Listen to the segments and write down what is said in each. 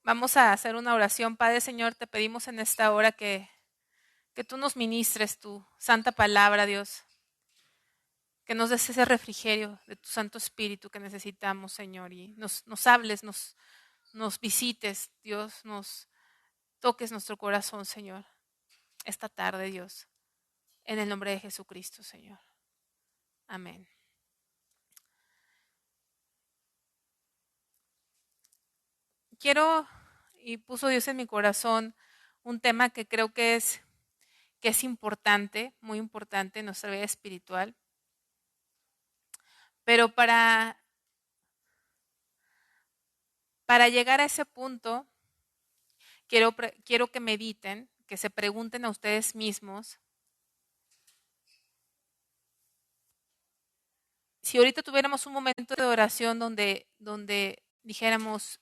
Vamos a hacer una oración. Padre Señor, te pedimos en esta hora que tú nos ministres tu santa palabra, Dios. Que nos des ese refrigerio de tu Santo Espíritu que necesitamos, Señor. Y nos hables, nos visites, Dios. Nos toques nuestro corazón, Señor. Esta tarde, Dios. En el nombre de Jesucristo, Señor. Amén. Quiero, y puso Dios en mi corazón, un tema que creo que es importante, muy importante en nuestra vida espiritual. Pero para llegar a ese punto, quiero que mediten, que se pregunten a ustedes mismos, si ahorita tuviéramos un momento de oración donde dijéramos,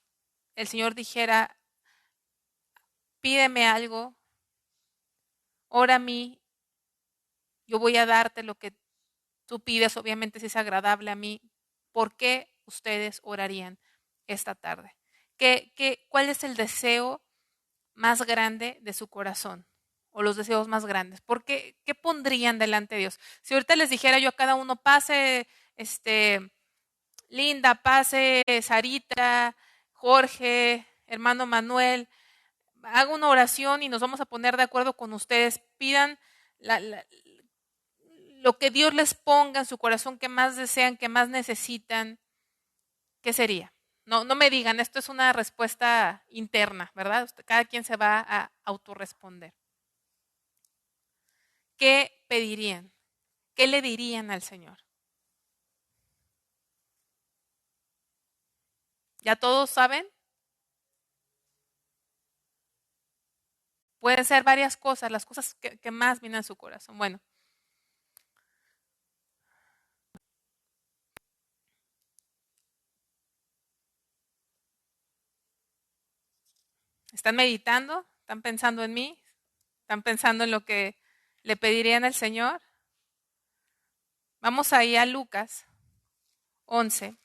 el Señor dijera, pídeme algo, ora a mí, yo voy a darte lo que tú pides, obviamente si es agradable a mí, ¿por qué ustedes orarían esta tarde? ¿Cuál es el deseo más grande de su corazón? O los deseos más grandes. ¿Qué pondrían delante de Dios? Si ahorita les dijera yo a cada uno, pase, Linda, pase, Sarita, Jorge, hermano Manuel, haga una oración y nos vamos a poner de acuerdo con ustedes. Pidan lo que Dios les ponga en su corazón, que más desean, que más necesitan. ¿Qué sería? No me digan, esto es una respuesta interna, ¿verdad? Cada quien se va a autorresponder. ¿Qué pedirían? ¿Qué le dirían al Señor? ¿Ya todos saben? Pueden ser varias cosas, las cosas que más vienen a su corazón. Bueno, ¿están meditando? ¿Están pensando en mí? ¿Están pensando en lo que le pedirían al Señor? Vamos ahí a Lucas 11.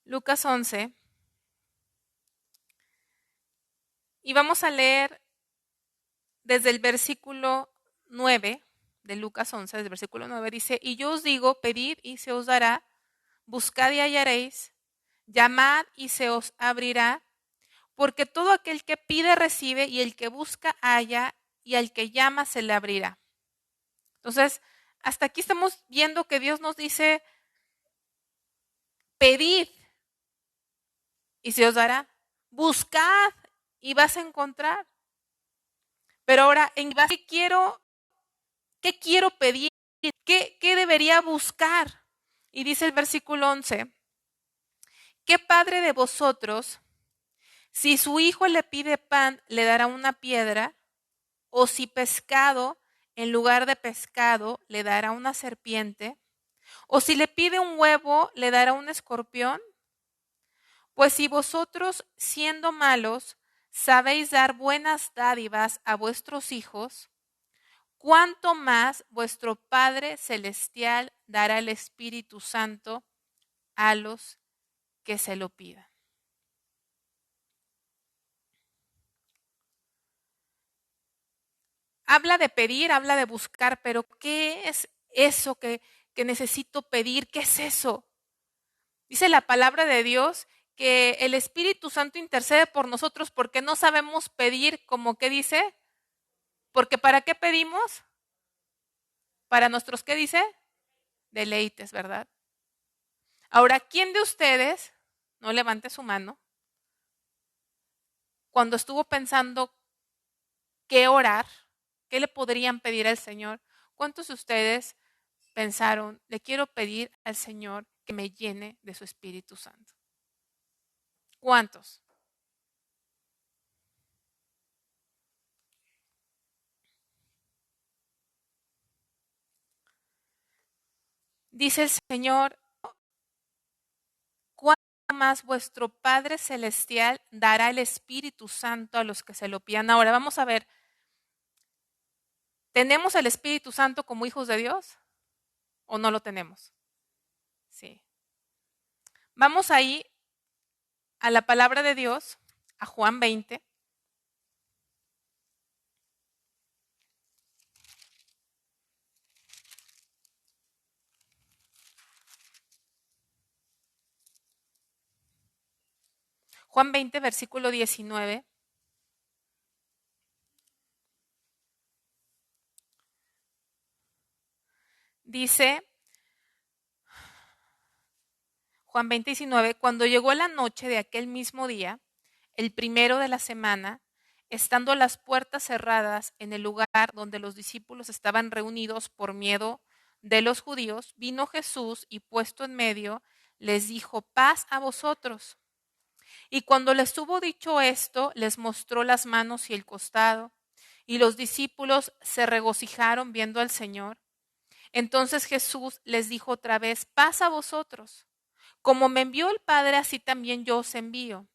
Lucas 11. Y vamos a leer desde el versículo 9 de Lucas 11, desde el versículo 9 dice, y yo os digo, pedid y se os dará, buscad y hallaréis, llamad y se os abrirá, porque todo aquel que pide recibe y el que busca halla y al que llama se le abrirá. Entonces, hasta aquí estamos viendo que Dios nos dice, pedid y se os dará, buscad y vas a encontrar. Pero ahora, ¿qué quiero pedir? ¿Qué debería buscar? Y dice el versículo 11, ¿qué padre de vosotros, si su hijo le pide pan, le dará una piedra? ¿O si pescado, en lugar de pescado, le dará una serpiente? ¿O si le pide un huevo, le dará un escorpión? Pues si vosotros, siendo malos, sabéis dar buenas dádivas a vuestros hijos, ¿cuánto más vuestro Padre Celestial dará el Espíritu Santo a los que se lo pidan? Habla de pedir, habla de buscar, pero ¿qué es eso que necesito pedir? ¿Qué es eso? Dice la palabra de Dios que el Espíritu Santo intercede por nosotros porque no sabemos pedir como que dice, porque ¿para qué pedimos? Para nuestros, ¿qué dice? Deleites, ¿verdad? Ahora, ¿quién de ustedes, no levante su mano, cuando estuvo pensando qué orar, qué le podrían pedir al Señor? ¿Cuántos de ustedes pensaron, le quiero pedir al Señor que me llene de su Espíritu Santo? ¿Cuántos? Dice el Señor, ¿cuánto más vuestro Padre Celestial dará el Espíritu Santo a los que se lo pidan. Ahora vamos a ver, ¿tenemos el Espíritu Santo como hijos de Dios o no lo tenemos? Sí. Vamos ahí a la palabra de Dios, a Juan 20. Juan 20, versículo 19. Dice Juan 20, 19, cuando llegó la noche de aquel mismo día, el primero de la semana, estando las puertas cerradas en el lugar donde los discípulos estaban reunidos por miedo de los judíos, vino Jesús y puesto en medio, les dijo, paz a vosotros. Y cuando les hubo dicho esto, les mostró las manos y el costado, y los discípulos se regocijaron viendo al Señor. Entonces Jesús les dijo otra vez, paz a vosotros. Como me envió el Padre, así también yo os envío.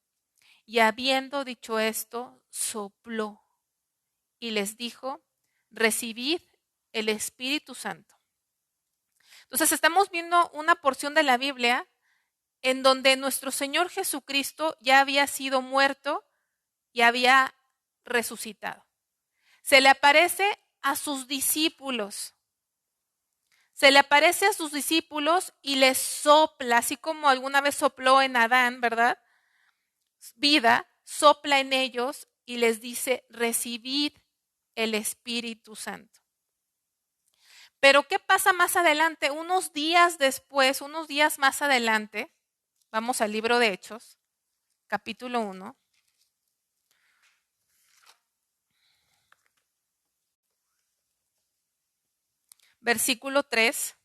Y habiendo dicho esto, sopló y les dijo, recibid el Espíritu Santo. Entonces estamos viendo una porción de la Biblia en donde nuestro Señor Jesucristo ya había sido muerto y había resucitado. Se le aparece a sus discípulos. Se le aparece a sus discípulos y les sopla, así como alguna vez sopló en Adán, ¿verdad? Vida, sopla en ellos y les dice, recibid el Espíritu Santo. Pero ¿qué pasa más adelante? Unos días después, unos días más adelante, vamos al libro de Hechos, capítulo 1. Versículo 3.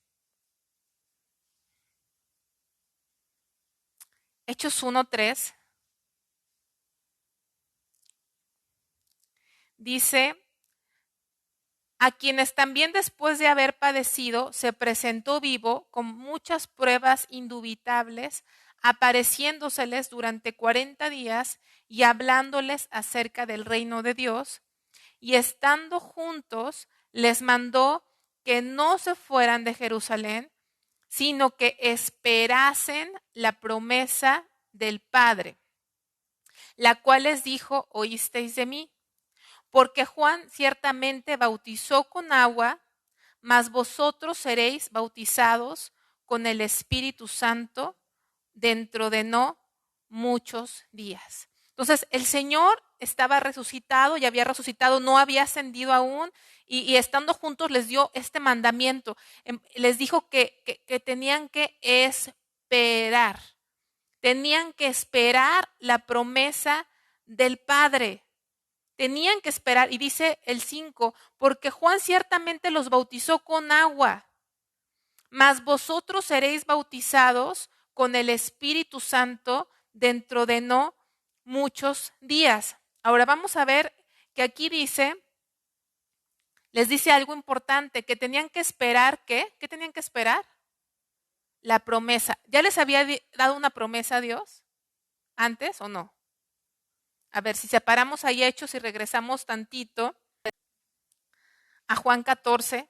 Hechos 1:3. Dice, a quienes también después de haber padecido se presentó vivo con muchas pruebas indubitables, apareciéndoseles durante 40 días y hablándoles acerca del reino de Dios, y estando juntos les mandó que no se fueran de Jerusalén, sino que esperasen la promesa del Padre, la cual les dijo, oísteis de mí. Porque Juan ciertamente bautizó con agua, mas vosotros seréis bautizados con el Espíritu Santo dentro de no muchos días. Entonces, el Señor estaba resucitado y había resucitado, no había ascendido aún, y estando juntos les dio este mandamiento. Les dijo que tenían que esperar la promesa del Padre. Tenían que esperar, y dice el 5, porque Juan ciertamente los bautizó con agua, mas vosotros seréis bautizados con el Espíritu Santo dentro de no muchos días. Ahora vamos a ver que aquí les dice algo importante, que tenían que esperar, ¿qué? ¿Qué tenían que esperar? La promesa. ¿Ya les había dado una promesa a Dios antes o no? A ver, si separamos ahí Hechos y regresamos tantito a Juan 14.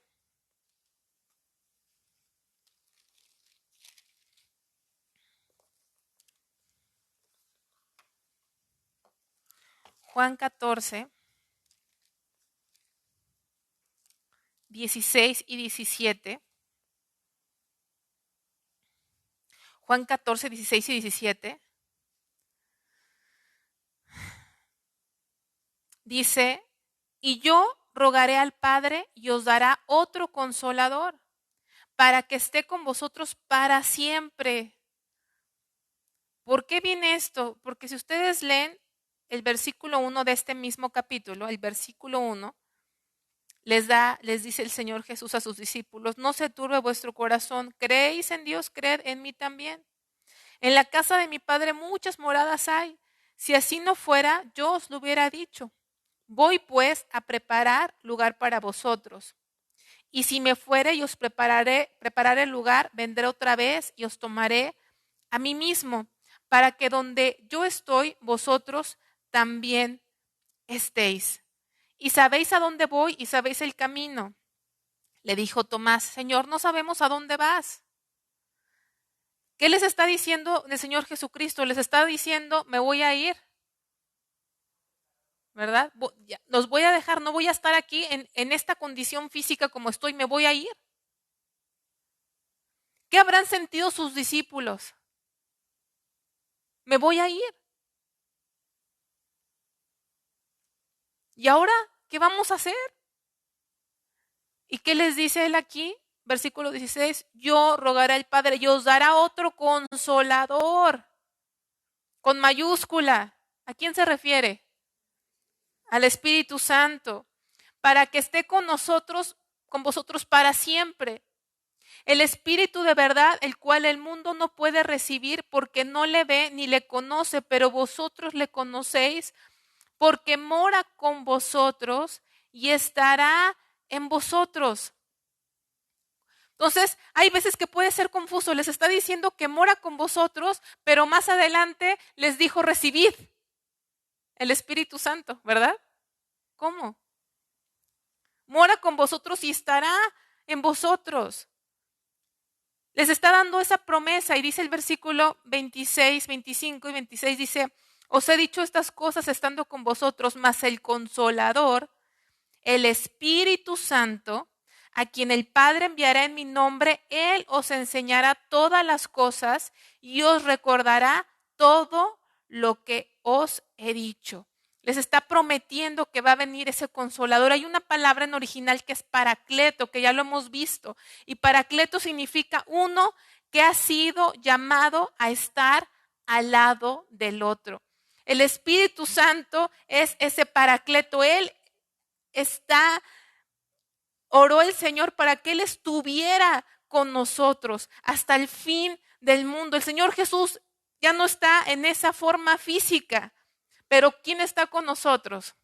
Juan 14, 16 y 17. Juan 14, 16 y 17. Dice, y yo rogaré al Padre y os dará otro consolador para que esté con vosotros para siempre. ¿Por qué viene esto? Porque si ustedes leen el versículo 1 de este mismo capítulo, el versículo 1, les dice el Señor Jesús a sus discípulos, no se turbe vuestro corazón, creéis en Dios, creed en mí también. En la casa de mi Padre muchas moradas hay. Si así no fuera, yo os lo hubiera dicho. Voy pues a preparar lugar para vosotros. Y si me fuere y os prepararé el lugar, vendré otra vez y os tomaré a mí mismo, para que donde yo estoy, vosotros también estéis. Y sabéis a dónde voy y sabéis el camino. Le dijo Tomás, Señor, no sabemos a dónde vas. ¿Qué les está diciendo el Señor Jesucristo? Les está diciendo, me voy a ir, ¿verdad? Los voy a dejar, no voy a estar aquí en esta condición física como estoy, me voy a ir. ¿Qué habrán sentido sus discípulos? Me voy a ir. ¿Y ahora qué vamos a hacer? ¿Y qué les dice él aquí? Versículo 16, yo rogaré al Padre y os dará otro consolador, con mayúscula. ¿A quién se refiere? Al Espíritu Santo, para que esté con nosotros, con vosotros para siempre. El Espíritu de verdad, el cual el mundo no puede recibir porque no le ve ni le conoce, pero vosotros le conocéis porque mora con vosotros y estará en vosotros. Entonces, hay veces que puede ser confuso. Les está diciendo que mora con vosotros, pero más adelante les dijo recibid el Espíritu Santo, ¿verdad? ¿Cómo? Mora con vosotros y estará en vosotros. Les está dando esa promesa y dice el versículo 26, 25 y 26, dice, os he dicho estas cosas estando con vosotros, mas el Consolador, el Espíritu Santo, a quien el Padre enviará en mi nombre, Él os enseñará todas las cosas y os recordará todo lo que os he dicho. Les está prometiendo que va a venir ese Consolador. Hay una palabra en original que es paracleto, que ya lo hemos visto. Y paracleto significa uno que ha sido llamado a estar al lado del otro. El Espíritu Santo es ese paracleto. Él oró el Señor para que Él estuviera con nosotros hasta el fin del mundo. El Señor Jesús ya no está en esa forma física, pero ¿quién está con nosotros?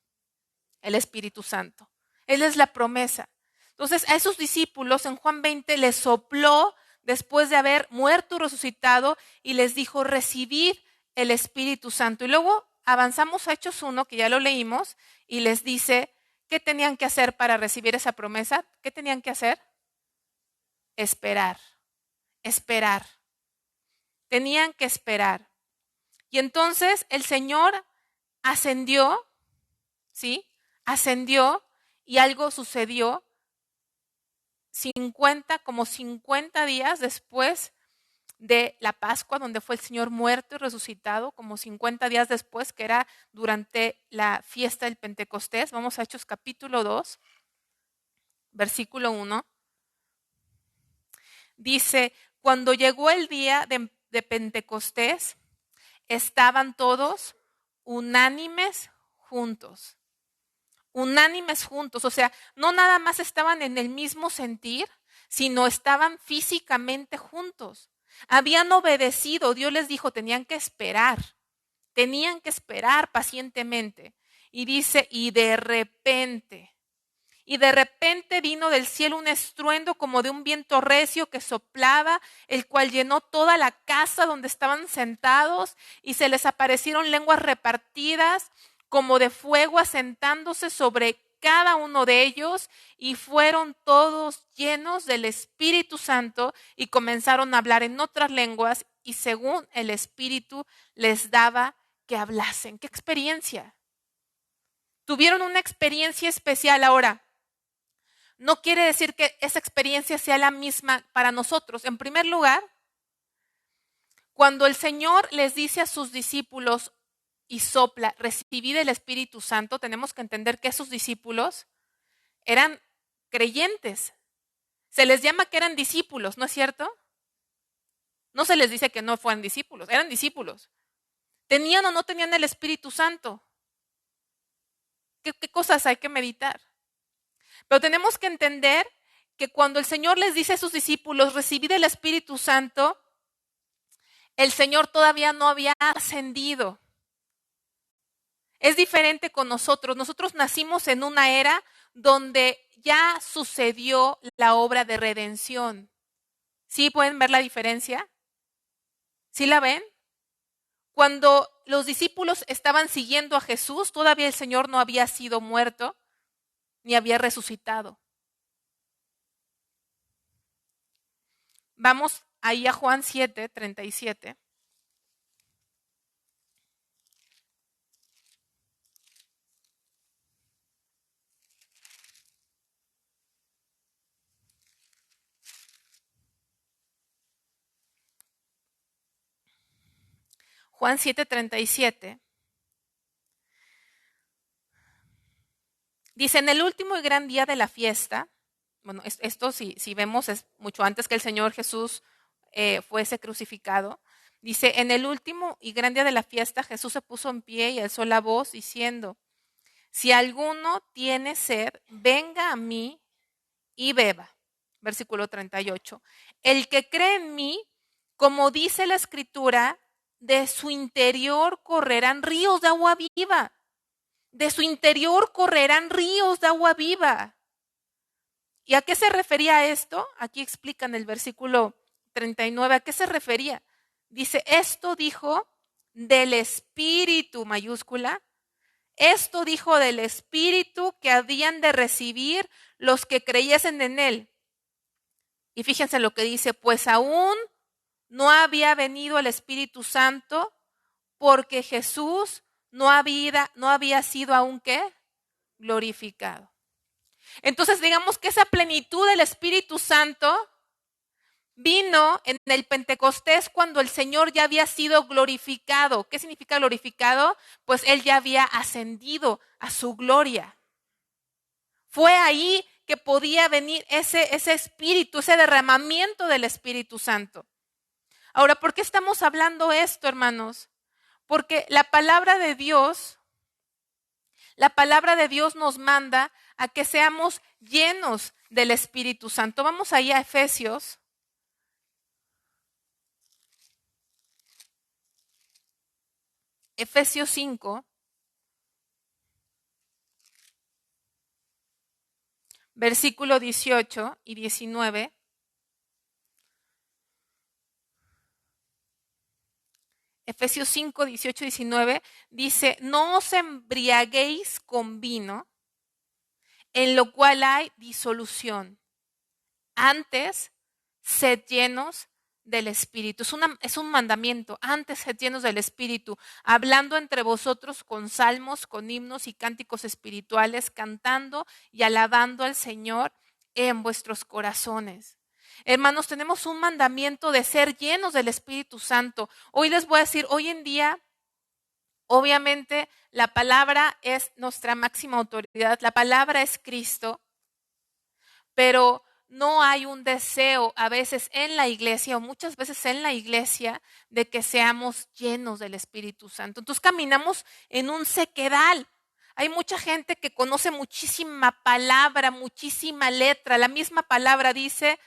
El Espíritu Santo. Él es la promesa. Entonces a esos discípulos en Juan 20 les sopló después de haber muerto y resucitado y les dijo, recibid el Espíritu Santo. Y luego avanzamos a Hechos 1, que ya lo leímos, y les dice, ¿qué tenían que hacer para recibir esa promesa? ¿Qué tenían que hacer? Esperar, esperar. Tenían que esperar. Y entonces el Señor ascendió, ¿sí? Ascendió y algo sucedió 50 días después de la Pascua, donde fue el Señor muerto y resucitado, como 50 días después, que era durante la fiesta del Pentecostés. Vamos a Hechos capítulo 2, versículo 1. Dice, cuando llegó el día de Pentecostés, estaban todos unánimes juntos. Unánimes juntos, o sea, no nada más estaban en el mismo sentir, sino estaban físicamente juntos. Habían obedecido, Dios les dijo, tenían que esperar pacientemente. Y dice, y de repente vino del cielo un estruendo como de un viento recio que soplaba, el cual llenó toda la casa donde estaban sentados, y se les aparecieron lenguas repartidas como de fuego asentándose sobre cada uno de ellos, y fueron todos llenos del Espíritu Santo y comenzaron a hablar en otras lenguas y según el Espíritu les daba que hablasen. ¡Qué experiencia! Tuvieron una experiencia especial. Ahora, no quiere decir que esa experiencia sea la misma para nosotros. En primer lugar, cuando el Señor les dice a sus discípulos y sopla, recibid el Espíritu Santo, tenemos que entender que esos discípulos eran creyentes. Se les llama que eran discípulos, ¿no es cierto? No se les dice que no fueran discípulos, eran discípulos. ¿Tenían o no tenían el Espíritu Santo? ¿Qué cosas hay que meditar? Pero tenemos que entender que cuando el Señor les dice a sus discípulos, recibid el Espíritu Santo, el Señor todavía no había ascendido. Es diferente con nosotros. Nosotros nacimos en una era donde ya sucedió la obra de redención. ¿Sí pueden ver la diferencia? ¿Sí la ven? Cuando los discípulos estaban siguiendo a Jesús, todavía el Señor no había sido muerto ni había resucitado. Vamos ahí a Juan 7:37. Juan 7:37. Dice, en el último y gran día de la fiesta, bueno, esto si vemos es mucho antes que el Señor Jesús fuese crucificado. Dice, en el último y gran día de la fiesta, Jesús se puso en pie y alzó la voz diciendo, si alguno tiene sed, venga a mí y beba. Versículo 38. El que cree en mí, como dice la Escritura, de su interior correrán ríos de agua viva. De su interior correrán ríos de agua viva. ¿Y a qué se refería esto? Aquí explica en el versículo 39, ¿a qué se refería? Dice, esto dijo del Espíritu, mayúscula, esto dijo del Espíritu que habían de recibir los que creyesen en Él. Y fíjense lo que dice, pues aún no había venido el Espíritu Santo porque Jesús no había sido aún ¿qué? Glorificado. Entonces digamos que esa plenitud del Espíritu Santo vino en el Pentecostés cuando el Señor ya había sido glorificado. ¿Qué significa glorificado? Pues Él ya había ascendido a su gloria. Fue ahí que podía venir ese espíritu, ese derramamiento del Espíritu Santo. Ahora, ¿por qué estamos hablando esto, hermanos? Porque la palabra de Dios nos manda a que seamos llenos del Espíritu Santo. Vamos ahí a Efesios. Efesios 5. Versículo 18 y 19. Efesios 5, 18 y 19 dice, no os embriaguéis con vino, en lo cual hay disolución. Antes, sed llenos del Espíritu. Es un mandamiento. Antes, sed llenos del Espíritu, hablando entre vosotros con salmos, con himnos y cánticos espirituales, cantando y alabando al Señor en vuestros corazones. Hermanos, tenemos un mandamiento de ser llenos del Espíritu Santo. Hoy les voy a decir, hoy en día, obviamente, la palabra es nuestra máxima autoridad. La palabra es Cristo, pero no hay un deseo a veces en la iglesia o muchas veces en la iglesia de que seamos llenos del Espíritu Santo. Entonces caminamos en un sequedal. Hay mucha gente que conoce muchísima palabra, muchísima letra. La misma palabra dice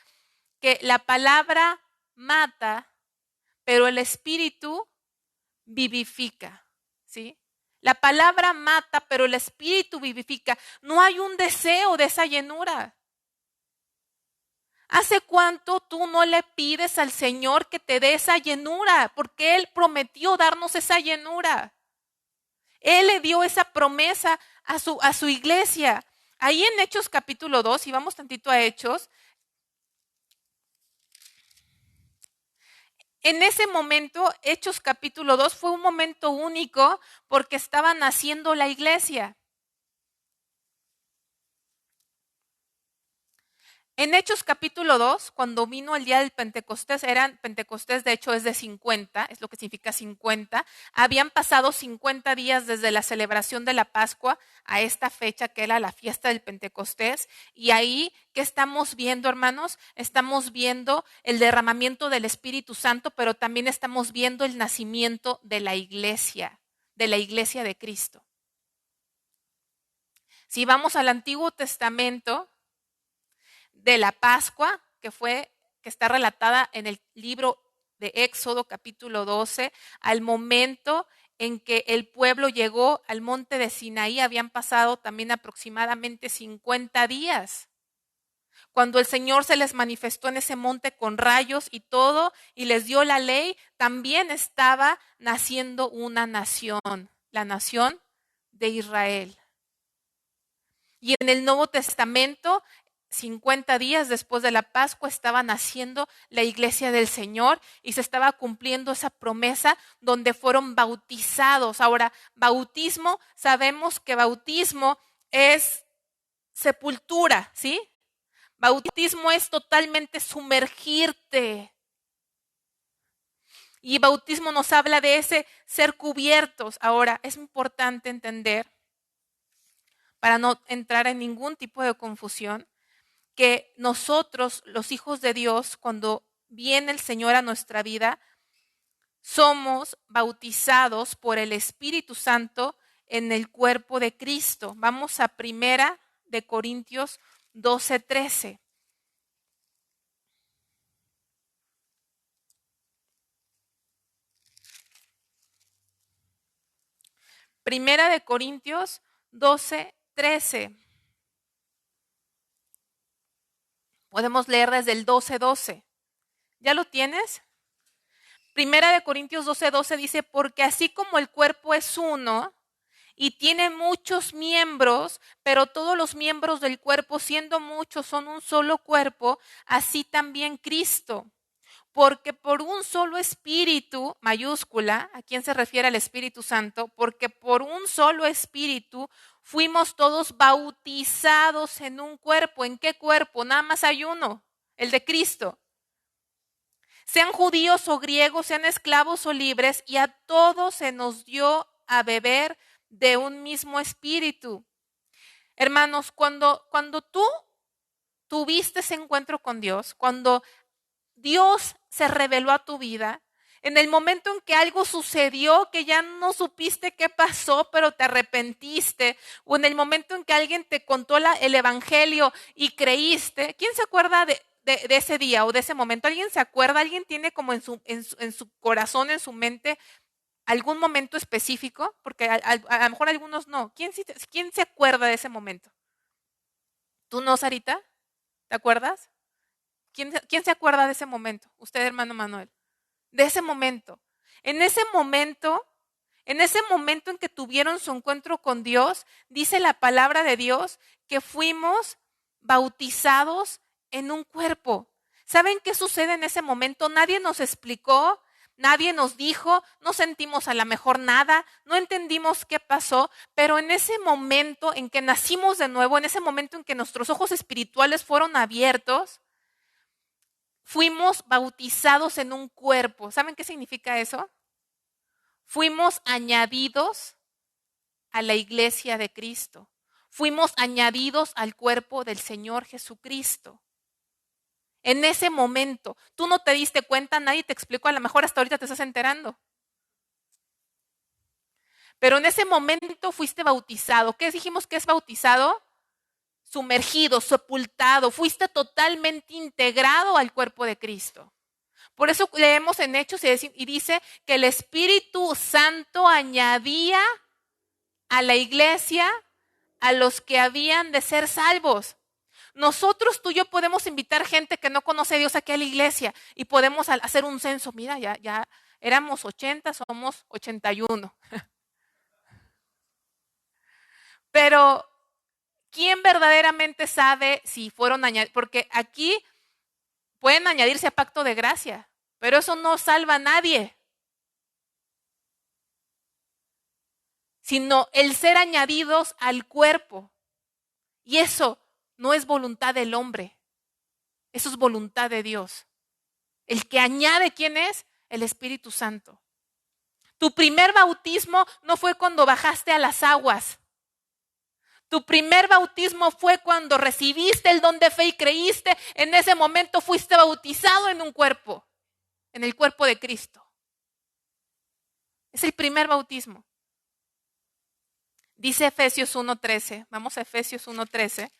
que la palabra mata, pero el Espíritu vivifica, ¿sí? La palabra mata, pero el Espíritu vivifica. No hay un deseo de esa llenura. ¿Hace cuánto tú no le pides al Señor que te dé esa llenura? Porque Él prometió darnos esa llenura. Él le dio esa promesa a su iglesia. Ahí en Hechos capítulo 2, si vamos tantito a Hechos, en ese momento, Hechos capítulo 2 fue un momento único porque estaba naciendo la iglesia. En Hechos capítulo 2, cuando vino el día del Pentecostés, Pentecostés de hecho es de 50, es lo que significa 50, habían pasado 50 días desde la celebración de la Pascua a esta fecha que era la fiesta del Pentecostés, y ahí, ¿qué estamos viendo, hermanos? Estamos viendo el derramamiento del Espíritu Santo, pero también estamos viendo el nacimiento de la iglesia de Cristo. Si vamos al Antiguo Testamento, de la Pascua, que está relatada en el libro de Éxodo capítulo 12, al momento en que el pueblo llegó al monte de Sinaí, habían pasado también aproximadamente 50 días. cuando el Señor se les manifestó en ese monte con rayos y todo, y les dio la ley, también estaba naciendo una nación, la nación de Israel. Y en el Nuevo Testamento, 50 días después de la Pascua, estaba naciendo la iglesia del Señor y se estaba cumpliendo esa promesa donde fueron bautizados. Ahora, bautismo, sabemos que bautismo es sepultura, ¿sí? Bautismo es totalmente sumergirte. Y bautismo nos habla de ese ser cubiertos. Ahora, es importante entender, para no entrar en ningún tipo de confusión, que nosotros, los hijos de Dios, cuando viene el Señor a nuestra vida, somos bautizados por el Espíritu Santo en el cuerpo de Cristo. Vamos a 1 Corintios 12:13. Primera de Corintios 12:13. Podemos leer desde el 12:12. ¿Ya lo tienes? Primera de Corintios 12:12 dice, porque así como el cuerpo es uno y tiene muchos miembros, pero todos los miembros del cuerpo, siendo muchos, son un solo cuerpo, así también Cristo. Porque por un solo espíritu, mayúscula, ¿a quién se refiere el Espíritu Santo? Porque por un solo espíritu fuimos todos bautizados en un cuerpo. ¿En qué cuerpo? Nada más hay uno, el de Cristo. Sean judíos o griegos, sean esclavos o libres, y a todos se nos dio a beber de un mismo espíritu. Hermanos, cuando tú tuviste ese encuentro con Dios, cuando Dios se reveló a tu vida, en el momento en que algo sucedió que ya no supiste qué pasó, pero te arrepentiste, o en el momento en que alguien te contó el evangelio y creíste, ¿quién se acuerda de ese día o de ese momento? ¿Alguien se acuerda? ¿Alguien tiene como en su corazón, en su mente, algún momento específico? Porque a lo mejor algunos no. ¿Quién se acuerda de ese momento? ¿Tú no, Sarita? ¿Te acuerdas? ¿Quién se acuerda de ese momento? Usted, hermano Manuel. De ese momento. En ese momento, en ese momento en que tuvieron su encuentro con Dios, dice la palabra de Dios que fuimos bautizados en un cuerpo. ¿Saben qué sucede en ese momento? Nadie nos explicó, nadie nos dijo, no sentimos a lo mejor nada, no entendimos qué pasó, pero en ese momento en que nacimos de nuevo, en ese momento en que nuestros ojos espirituales fueron abiertos, fuimos bautizados en un cuerpo. ¿Saben qué significa eso? Fuimos añadidos a la iglesia de Cristo. Fuimos añadidos al cuerpo del Señor Jesucristo. En ese momento, tú no te diste cuenta, nadie te explicó, a lo mejor hasta ahorita te estás enterando. Pero en ese momento fuiste bautizado. ¿Qué dijimos que es bautizado? Sumergido, sepultado. Fuiste totalmente integrado al cuerpo de Cristo. Por eso leemos en Hechos y dice que el Espíritu Santo añadía a la iglesia a los que habían de ser salvos. Nosotros, tú y yo, podemos invitar gente que no conoce a Dios aquí a la iglesia y podemos hacer un censo. Mira, ya éramos 80, somos 81. Pero, ¿quién verdaderamente sabe si fueron añadidos? Porque aquí pueden añadirse a pacto de gracia, pero eso no salva a nadie. Sino el ser añadidos al cuerpo. Y eso no es voluntad del hombre, eso es voluntad de Dios. El que añade, ¿quién es? El Espíritu Santo. Tu primer bautismo no fue cuando bajaste a las aguas. Tu primer bautismo fue cuando recibiste el don de fe y creíste. En ese momento fuiste bautizado en un cuerpo, en el cuerpo de Cristo. Es el primer bautismo. Dice Efesios 1:13. Vamos a Efesios 1:13.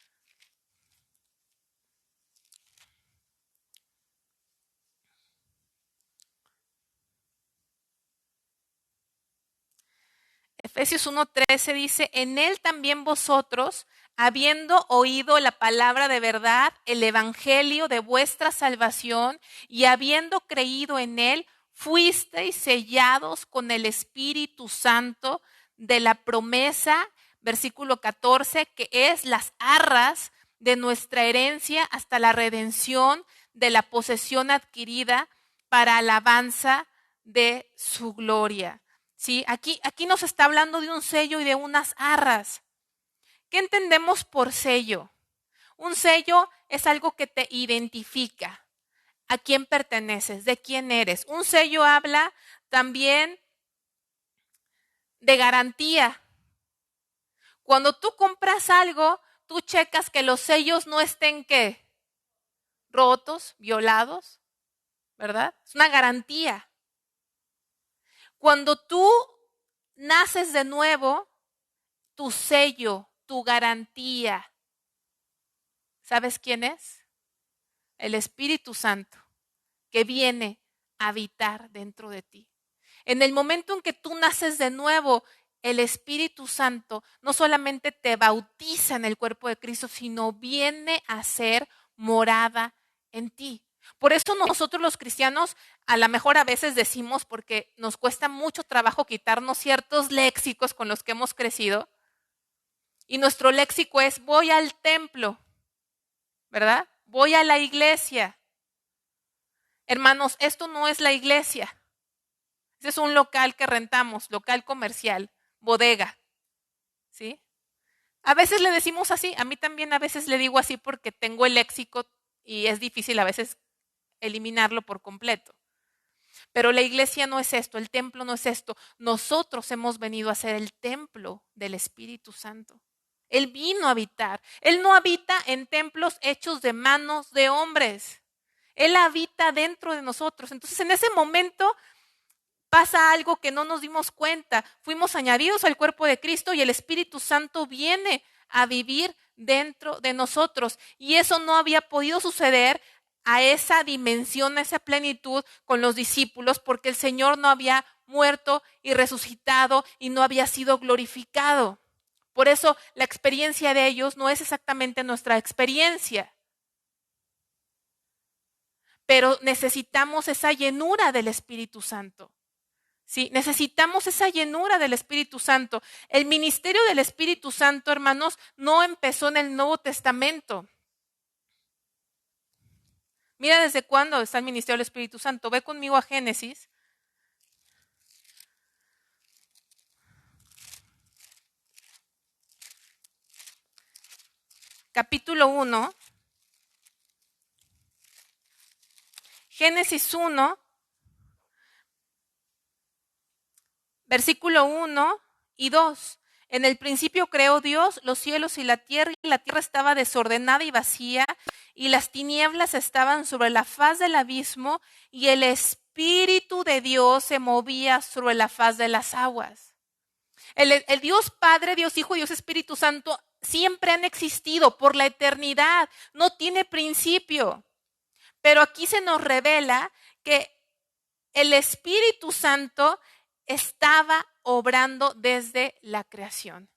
Efesios 1:13 dice, en él también vosotros, habiendo oído la palabra de verdad, el evangelio de vuestra salvación, y habiendo creído en él, fuisteis sellados con el Espíritu Santo de la promesa, versículo 14, que es las arras de nuestra herencia hasta la redención de la posesión adquirida para alabanza de su gloria. ¿Sí? Aquí nos está hablando de un sello y de unas arras. ¿Qué entendemos por sello? Un sello es algo que te identifica. ¿A quién perteneces? ¿De quién eres? Un sello habla también de garantía. Cuando tú compras algo, tú checas que los sellos no estén, ¿qué? Rotos, violados, ¿verdad? Es una garantía. Cuando tú naces de nuevo, tu sello, tu garantía, ¿sabes quién es? El Espíritu Santo, que viene a habitar dentro de ti. En el momento en que tú naces de nuevo, el Espíritu Santo no solamente te bautiza en el cuerpo de Cristo, sino viene a ser morada en ti. Por eso nosotros los cristianos a lo mejor a veces decimos, porque nos cuesta mucho trabajo quitarnos ciertos léxicos con los que hemos crecido, y nuestro léxico es voy al templo, ¿verdad? Voy a la iglesia. Hermanos, esto no es la iglesia. Este es un local que rentamos, local comercial, bodega, ¿sí? A veces le decimos así, a mí también a veces le digo así porque tengo el léxico y es difícil a veces eliminarlo por completo. Pero la iglesia no es esto, el templo no es esto. Nosotros hemos venido a ser el templo del Espíritu Santo. Él vino a habitar. Él no habita en templos hechos de manos de hombres. Él habita dentro de nosotros. Entonces, en ese momento pasa algo que no nos dimos cuenta. Fuimos añadidos al cuerpo de Cristo y el Espíritu Santo viene a vivir dentro de nosotros. Y eso no había podido suceder a esa dimensión, a esa plenitud con los discípulos, porque el Señor no había muerto y resucitado y no había sido glorificado. Por eso la experiencia de ellos no es exactamente nuestra experiencia. Pero necesitamos esa llenura del Espíritu Santo. Sí, necesitamos esa llenura del Espíritu Santo. El ministerio del Espíritu Santo, hermanos, no empezó en el Nuevo Testamento. Mira desde cuándo está el ministerio del Espíritu Santo. Ve conmigo a Génesis. Capítulo 1. Génesis 1. Versículo 1 y 2. En el principio creó Dios los cielos y la tierra estaba desordenada y vacía, y las tinieblas estaban sobre la faz del abismo, y el Espíritu de Dios se movía sobre la faz de las aguas. El Dios Padre, Dios Hijo y Dios Espíritu Santo siempre han existido por la eternidad, no tiene principio. Pero aquí se nos revela que el Espíritu Santo estaba obrando desde la creación.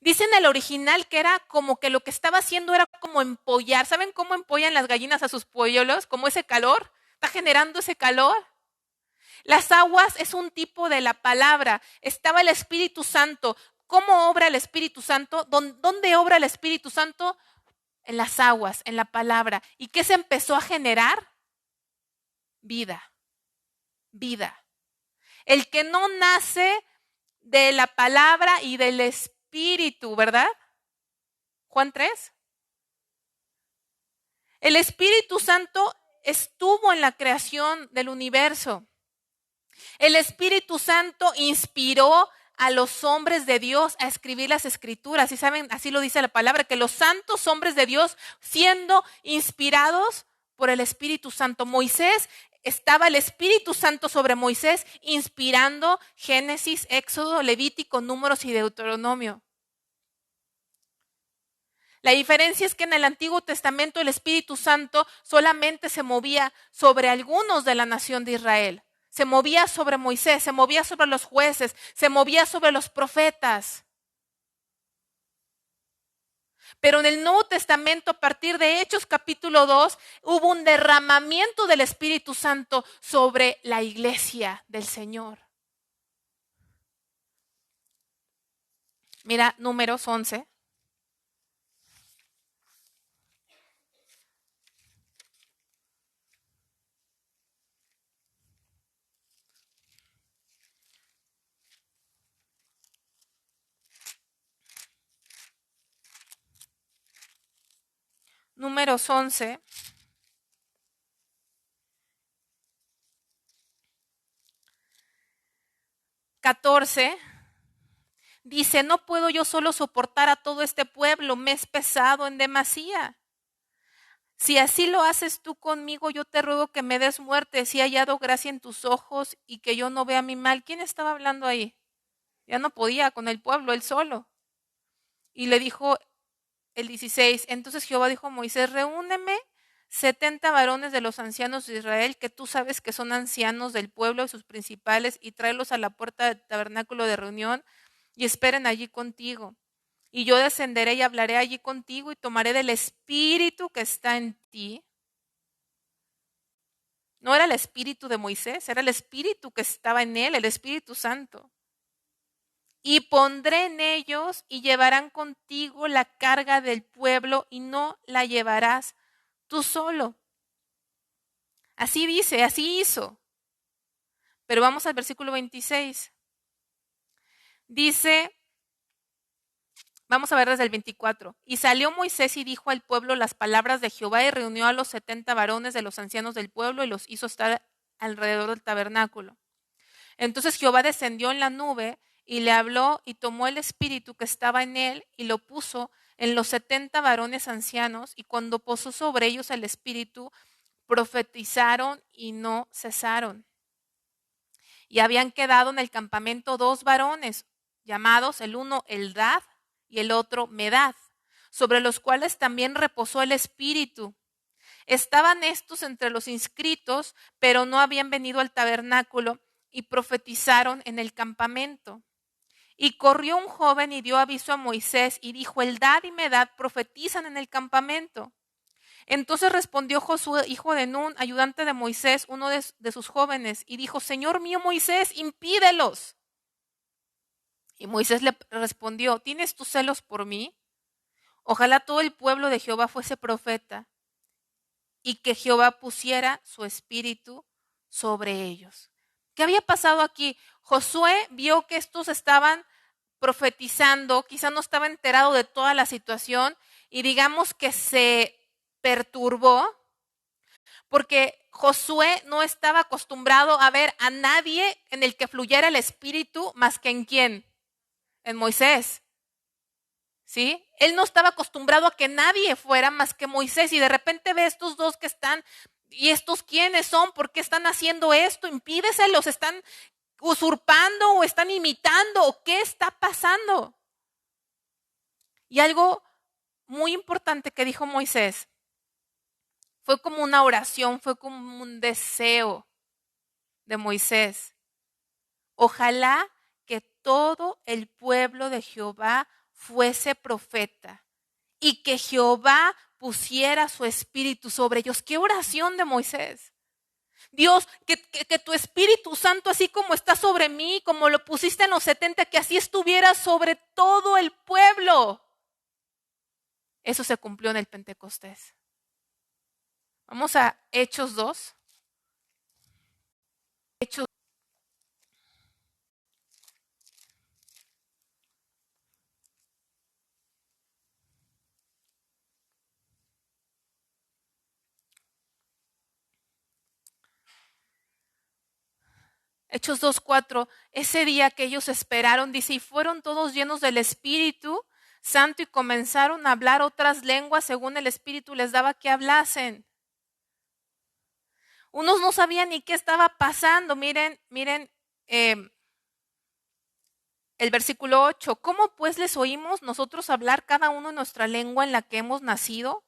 Dice en el original que era como que lo que estaba haciendo era como empollar. ¿Saben cómo empollan las gallinas a sus polluelos? Como ese calor. Está generando ese calor. Las aguas es un tipo de la palabra. Estaba el Espíritu Santo. ¿Cómo obra el Espíritu Santo? ¿Dónde obra el Espíritu Santo? En las aguas, en la palabra. ¿Y qué se empezó a generar? Vida. Vida. El que no nace de la palabra y del Espíritu, ¿verdad? Juan 3. El Espíritu Santo estuvo en la creación del universo. El Espíritu Santo inspiró a los hombres de Dios a escribir las escrituras. Y saben, así lo dice la palabra, que los santos hombres de Dios siendo inspirados por el Espíritu Santo. Moisés, estaba el Espíritu Santo sobre Moisés inspirando Génesis, Éxodo, Levítico, Números y Deuteronomio. La diferencia es que en el Antiguo Testamento el Espíritu Santo solamente se movía sobre algunos de la nación de Israel. Se movía sobre Moisés, se movía sobre los jueces, se movía sobre los profetas. Pero en el Nuevo Testamento, a partir de Hechos capítulo 2, hubo un derramamiento del Espíritu Santo sobre la iglesia del Señor. Mira, Números 11. Números 11. (14) dice: no puedo yo solo soportar a todo este pueblo, me es pesado en demasía. Si así lo haces tú conmigo, yo te ruego que me des muerte, si he hallado gracia en tus ojos y que yo no vea mi mal. ¿Quién estaba hablando ahí? Ya no podía con el pueblo, él solo. Y le dijo el 16, entonces Jehová dijo a Moisés: reúneme 70 varones de los ancianos de Israel, que tú sabes que son ancianos del pueblo y sus principales, y tráelos a la puerta del tabernáculo de reunión y esperen allí contigo. Y yo descenderé y hablaré allí contigo y tomaré del espíritu que está en ti. No era el espíritu de Moisés, era el espíritu que estaba en él, el Espíritu Santo. Y pondré en ellos y llevarán contigo la carga del pueblo y no la llevarás tú solo. Así dice, así hizo. Pero vamos al versículo 26. Dice, vamos a ver desde el 24. Y salió Moisés y dijo al pueblo las palabras de Jehová y reunió a los 70 varones de los ancianos del pueblo y los hizo estar alrededor del tabernáculo. Entonces Jehová descendió en la nube y le habló y tomó el espíritu que estaba en él y lo puso en los 70 varones ancianos, y cuando posó sobre ellos el espíritu, profetizaron y no cesaron. Y habían quedado en el campamento 2 varones, llamados el uno Eldad y el otro Medad, sobre los cuales también reposó el espíritu. Estaban estos entre los inscritos, pero no habían venido al tabernáculo, y profetizaron en el campamento. Y corrió un joven y dio aviso a Moisés y dijo: Eldad y Medad profetizan en el campamento. Entonces respondió Josué, hijo de Nun, ayudante de Moisés, uno de sus jóvenes, y dijo: Señor mío Moisés, impídelos. Y Moisés le respondió: ¿tienes tú celos por mí? Ojalá todo el pueblo de Jehová fuese profeta, y que Jehová pusiera su espíritu sobre ellos. ¿Qué había pasado aquí? Josué vio que estos estaban profetizando, quizá no estaba enterado de toda la situación, y digamos que se perturbó, porque Josué no estaba acostumbrado a ver a nadie en el que fluyera el espíritu más que en quién, en Moisés. ¿Sí? Él no estaba acostumbrado a que nadie fuera más que Moisés, y de repente ve a estos dos que están, ¿y estos quiénes son? ¿Por qué están haciendo esto? Impídeselos, ¿están usurpando o están imitando? ¿O qué está pasando? Y algo muy importante que dijo Moisés fue como una oración, fue como un deseo de Moisés. Ojalá que todo el pueblo de Jehová fuese profeta y que Jehová pusiera su espíritu sobre ellos. ¡Qué oración de Moisés! Dios, que tu Espíritu Santo, así como está sobre mí, como lo pusiste en los 70, que así estuviera sobre todo el pueblo. Eso se cumplió en el Pentecostés. Vamos a Hechos 2. Hechos 2:4, ese día que ellos esperaron, dice, y fueron todos llenos del Espíritu Santo y comenzaron a hablar otras lenguas según el Espíritu les daba que hablasen. Unos no sabían ni qué estaba pasando. Miren, el versículo 8, ¿cómo pues les oímos nosotros hablar cada uno en nuestra lengua en la que hemos nacido?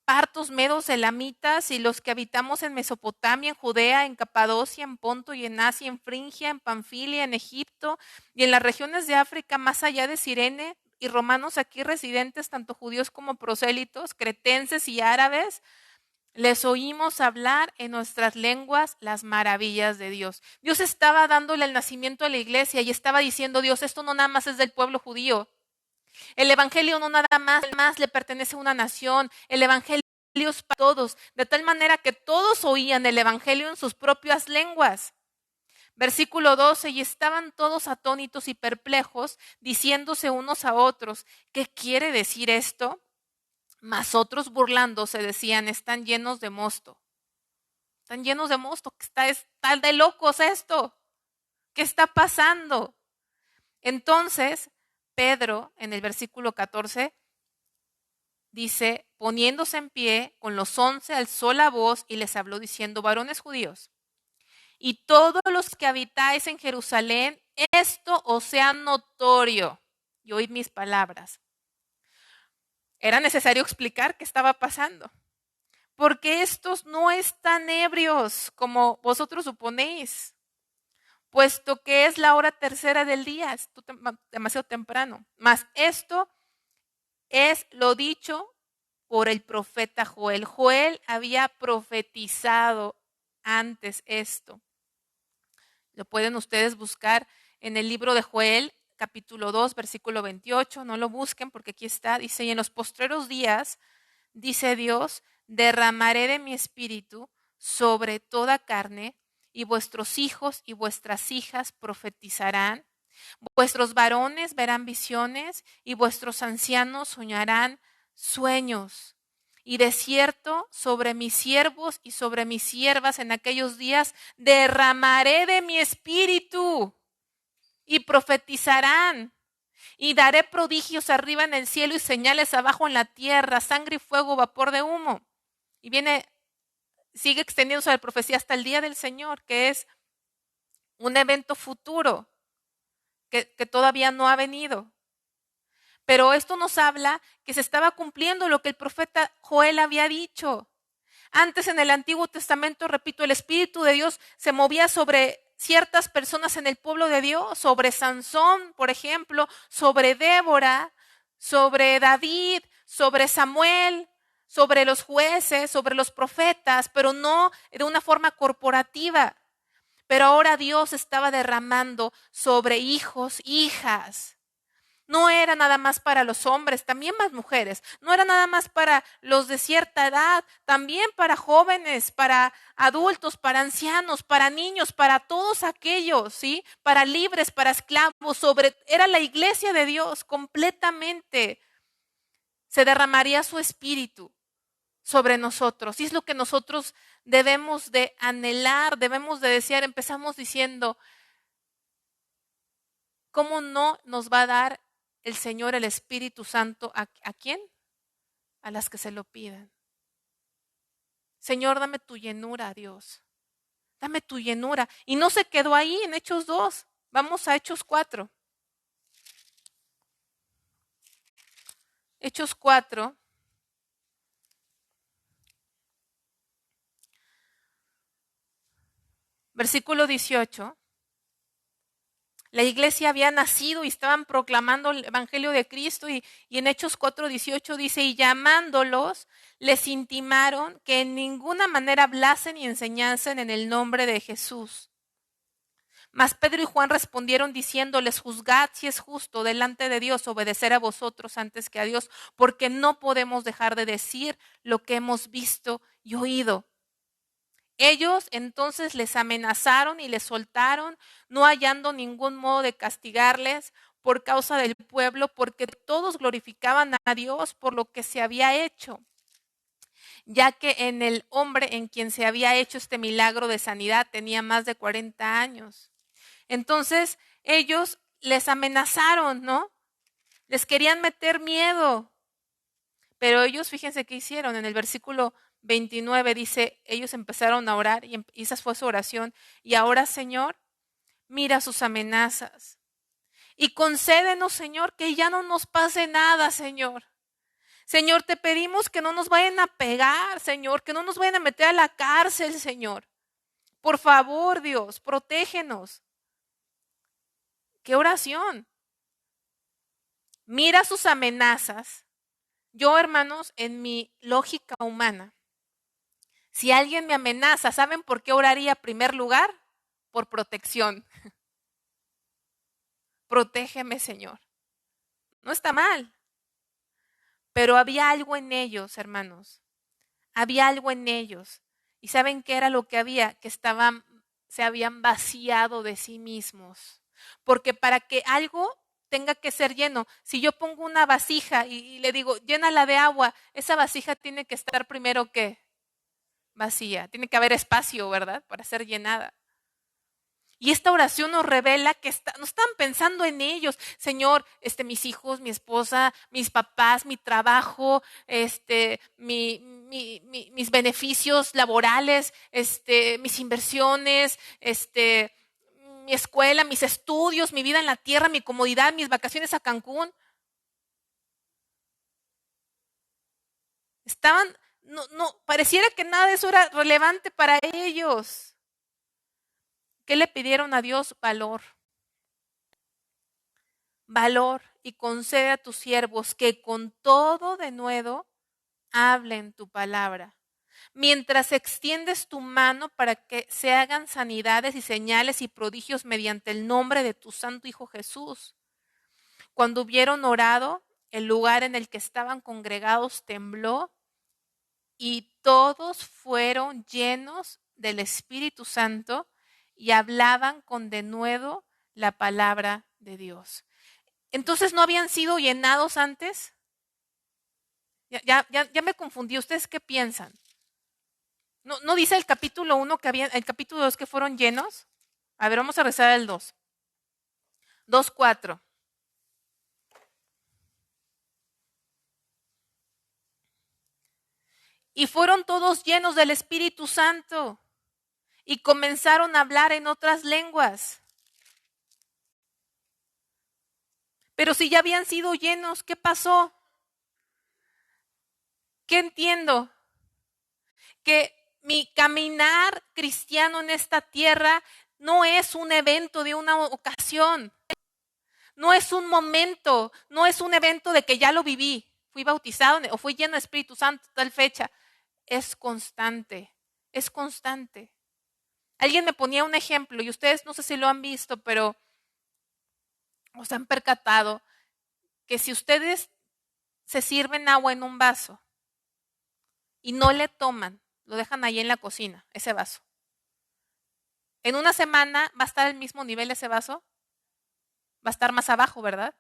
partos, medos, elamitas y los que habitamos en Mesopotamia, en Judea, en Capadocia, en Ponto y en Asia, en Frigia, en Panfilia, en Egipto y en las regiones de África más allá de Cirene, y romanos aquí residentes, tanto judíos como prosélitos, cretenses y árabes, les oímos hablar en nuestras lenguas las maravillas de Dios. Dios estaba dándole el nacimiento a la iglesia y estaba diciendo: Dios, esto no nada más es del pueblo judío. El evangelio no nada más le pertenece a una nación. El evangelio es para todos, de tal manera que todos oían el evangelio en sus propias lenguas. Versículo 12, y estaban todos atónitos y perplejos, diciéndose unos a otros: ¿qué quiere decir esto? Mas otros burlándose decían: están llenos de mosto. Están llenos de mosto, está de locos esto. ¿Qué está pasando? Entonces, Pedro, en el versículo 14, dice: poniéndose en pie, con los 11 alzó la voz y les habló diciendo: varones judíos, y todos los que habitáis en Jerusalén, esto os sea notorio, y oíd mis palabras. Era necesario explicar qué estaba pasando, porque estos no están ebrios como vosotros suponéis, puesto que es la hora tercera del día, es demasiado temprano. Mas esto es lo dicho por el profeta Joel. Joel había profetizado antes esto. Lo pueden ustedes buscar en el libro de Joel, capítulo 2, versículo 28. No lo busquen porque aquí está. Dice: y en los postreros días, dice Dios, derramaré de mi espíritu sobre toda carne, y vuestros hijos y vuestras hijas profetizarán. Vuestros varones verán visiones y vuestros ancianos soñarán sueños. Y de cierto, sobre mis siervos y sobre mis siervas en aquellos días derramaré de mi espíritu y profetizarán. Y daré prodigios arriba en el cielo y señales abajo en la tierra, sangre y fuego, vapor de humo. Y sigue extendiéndose la profecía hasta el día del Señor, que es un evento futuro que todavía no ha venido. Pero esto nos habla que se estaba cumpliendo lo que el profeta Joel había dicho. Antes, en el Antiguo Testamento, repito, el Espíritu de Dios se movía sobre ciertas personas en el pueblo de Dios, sobre Sansón, por ejemplo, sobre Débora, sobre David, sobre Samuel, sobre los jueces, sobre los profetas, pero no de una forma corporativa. Pero ahora Dios estaba derramando sobre hijos, hijas. No era nada más para los hombres, también más mujeres. No era nada más para los de cierta edad, también para jóvenes, para adultos, para ancianos, para niños, para todos aquellos, ¿sí? Para libres, para esclavos. Era la iglesia de Dios completamente. Se derramaría su espíritu sobre nosotros. Y es lo que nosotros debemos de anhelar, debemos de desear. Empezamos diciendo: ¿cómo no nos va a dar el Señor el Espíritu Santo? ¿A quién? A las que se lo pidan. Señor, dame tu llenura, Dios. Dame tu llenura. Y no se quedó ahí en Hechos 2. Vamos a Hechos 4. Hechos 4. Versículo 18. La iglesia había nacido y estaban proclamando el evangelio de Cristo, y en Hechos 4:18 dice: y llamándolos, les intimaron que en ninguna manera hablasen y enseñasen en el nombre de Jesús. Mas Pedro y Juan respondieron diciéndoles: juzgad si es justo delante de Dios obedecer a vosotros antes que a Dios, porque no podemos dejar de decir lo que hemos visto y oído. Ellos entonces les amenazaron y les soltaron, no hallando ningún modo de castigarles por causa del pueblo, porque todos glorificaban a Dios por lo que se había hecho, ya que en el hombre en quien se había hecho este milagro de sanidad tenía más de 40 años. Entonces ellos les amenazaron, ¿no? Les querían meter miedo. Pero ellos, fíjense qué hicieron. En el versículo 29 dice: ellos empezaron a orar y esa fue su oración. Y ahora, Señor, mira sus amenazas y concédenos, Señor, que ya no nos pase nada, Señor. Señor, te pedimos que no nos vayan a pegar, Señor, que no nos vayan a meter a la cárcel, Señor. Por favor, Dios, protégenos. ¿Qué oración? Mira sus amenazas. Yo, hermanos, en mi lógica humana, si alguien me amenaza, ¿saben por qué oraría en primer lugar? Por protección. Protégeme, Señor. No está mal. Pero había algo en ellos, hermanos. Había algo en ellos. ¿Y saben qué era lo que había? Que se habían vaciado de sí mismos. Porque para que algo tenga que ser lleno, si yo pongo una vasija y le digo, llénala de agua, esa vasija tiene que estar primero ¿qué? Vacía. Tiene que haber espacio, ¿verdad? Para ser llenada. Y esta oración nos revela que no están pensando en ellos. Señor, mis hijos, mi esposa, mis papás, mi trabajo, mis beneficios laborales, mis inversiones, mi escuela, mis estudios, mi vida en la tierra, mi comodidad, mis vacaciones a Cancún. Pareciera que nada de eso era relevante para ellos. ¿Qué le pidieron a Dios? Valor. Valor, y concede a tus siervos que con todo denuedo hablen tu palabra. Mientras extiendes tu mano para que se hagan sanidades y señales y prodigios mediante el nombre de tu santo Hijo Jesús. Cuando hubieron orado, el lugar en el que estaban congregados tembló y todos fueron llenos del Espíritu Santo y hablaban con denuedo la palabra de Dios. Entonces, ¿no habían sido llenados antes? Ya me confundí. ¿Ustedes qué piensan? ¿No dice el capítulo 1 el capítulo 2 que fueron llenos? A ver, vamos a rezar el 2. 2:4. Y fueron todos llenos del Espíritu Santo y comenzaron a hablar en otras lenguas. Pero si ya habían sido llenos, ¿qué pasó? ¿Qué entiendo? Que mi caminar cristiano en esta tierra no es un evento de una ocasión. No es un momento, no es un evento de que ya lo viví, fui bautizado o fui lleno de Espíritu Santo tal fecha. Es constante, es constante. Alguien me ponía un ejemplo y ustedes no sé si lo han visto, pero os han percatado que si ustedes se sirven agua en un vaso y no le toman, lo dejan ahí en la cocina, ese vaso. En una semana va a estar al mismo nivel ese vaso, va a estar más abajo, ¿verdad?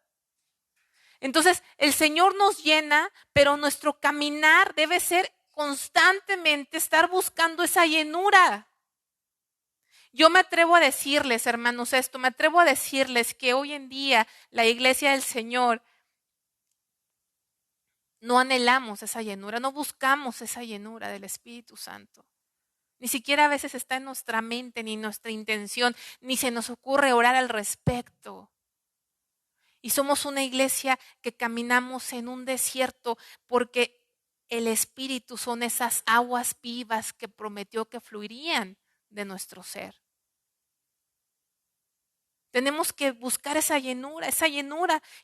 Entonces, el Señor nos llena, pero nuestro caminar debe ser constantemente estar buscando esa llenura. Yo me atrevo a decirles, hermanos, me atrevo a decirles que hoy en día la iglesia del Señor no anhelamos esa llenura, no buscamos esa llenura del Espíritu Santo. Ni siquiera a veces está en nuestra mente, ni nuestra intención, ni se nos ocurre orar al respecto. Y somos una iglesia que caminamos en un desierto porque el Espíritu son esas aguas vivas que prometió que fluirían de nuestro ser. Tenemos que buscar esa llenura,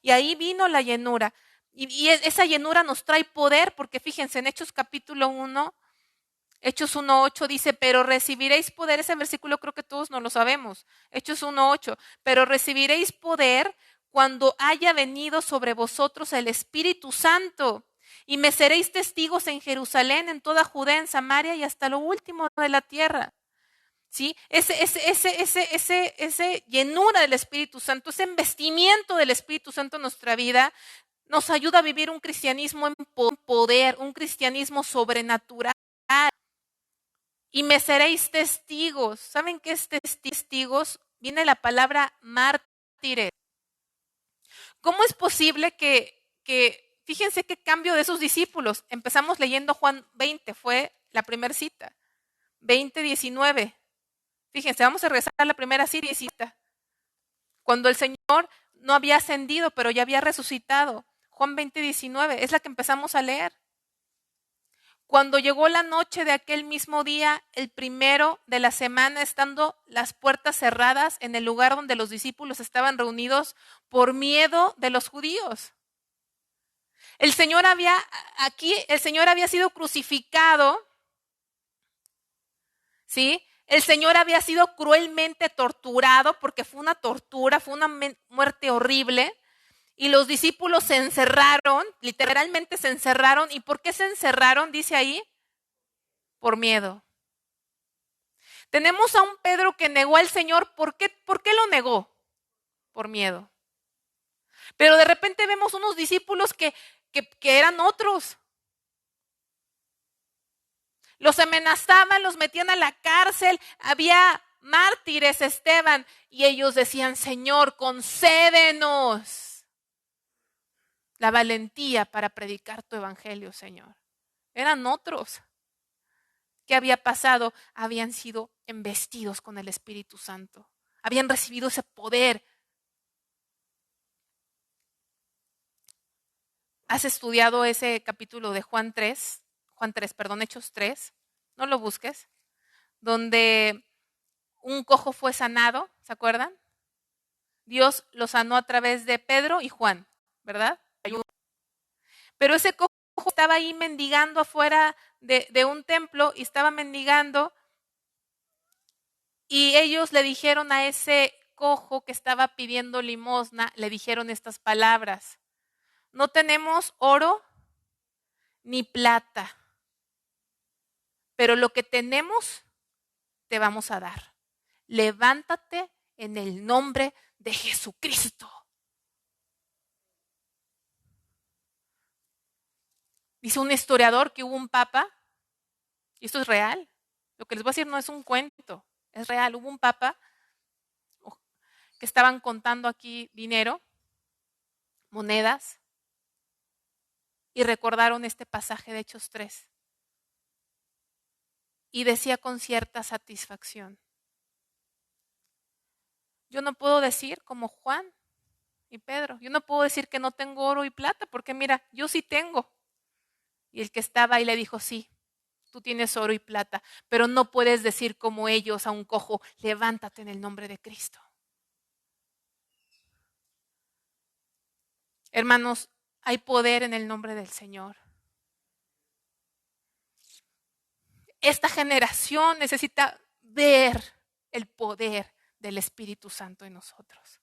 y ahí vino la llenura. Y esa llenura nos trae poder, porque fíjense, en Hechos capítulo 1, Hechos 1:8 dice, pero recibiréis poder, ese versículo creo que todos no lo sabemos, Hechos 1:8, pero recibiréis poder cuando haya venido sobre vosotros el Espíritu Santo, y me seréis testigos en Jerusalén, en toda Judea, en Samaria y hasta lo último de la tierra. ¿Sí? Ese llenura del Espíritu Santo, ese embestimiento del Espíritu Santo en nuestra vida, nos ayuda a vivir un cristianismo en poder, un cristianismo sobrenatural. Y me seréis testigos. ¿Saben qué es testigos? Viene la palabra mártires. ¿Cómo es posible que fíjense qué cambio de esos discípulos? Empezamos leyendo Juan 20, fue la primera cita. 20:19. Fíjense, vamos a regresar a la primera cita. Cuando el Señor no había ascendido, pero ya había resucitado. Juan 20:19, es la que empezamos a leer. Cuando llegó la noche de aquel mismo día, el primero de la semana, estando las puertas cerradas en el lugar donde los discípulos estaban reunidos por miedo de los judíos. El Señor había sido crucificado, ¿sí? El Señor había sido cruelmente torturado porque fue una tortura, fue una muerte horrible. Y los discípulos se encerraron, literalmente se encerraron. ¿Y por qué se encerraron? Dice ahí, por miedo. Tenemos a un Pedro que negó al Señor. ¿Por qué lo negó? Por miedo. Pero de repente vemos unos discípulos que eran otros. Los amenazaban, los metían a la cárcel, había mártires, Esteban, y ellos decían, Señor, concédenos la valentía para predicar tu evangelio, Señor. Eran otros. ¿Qué había pasado? Habían sido embestidos con el Espíritu Santo. Habían recibido ese poder. ¿Has estudiado ese capítulo de Hechos 3? No lo busques. Donde un cojo fue sanado, ¿se acuerdan? Dios lo sanó a través de Pedro y Juan, ¿verdad? Pero ese cojo estaba ahí mendigando afuera de un templo y estaba mendigando, y ellos le dijeron a ese cojo que estaba pidiendo limosna, le dijeron estas palabras: no tenemos oro ni plata, pero lo que tenemos te vamos a dar. Levántate en el nombre de Jesucristo. Dice un historiador que hubo un papa, y esto es real, lo que les voy a decir no es un cuento, es real. Hubo un papa que estaban contando aquí dinero, monedas, y recordaron este pasaje de Hechos 3. Y decía con cierta satisfacción: yo no puedo decir como Juan y Pedro, yo no puedo decir que no tengo oro y plata, porque mira, yo sí tengo. Y el que estaba ahí le dijo: sí, tú tienes oro y plata, pero no puedes decir como ellos a un cojo, levántate en el nombre de Cristo. Hermanos, hay poder en el nombre del Señor. Esta generación necesita ver el poder del Espíritu Santo en nosotros.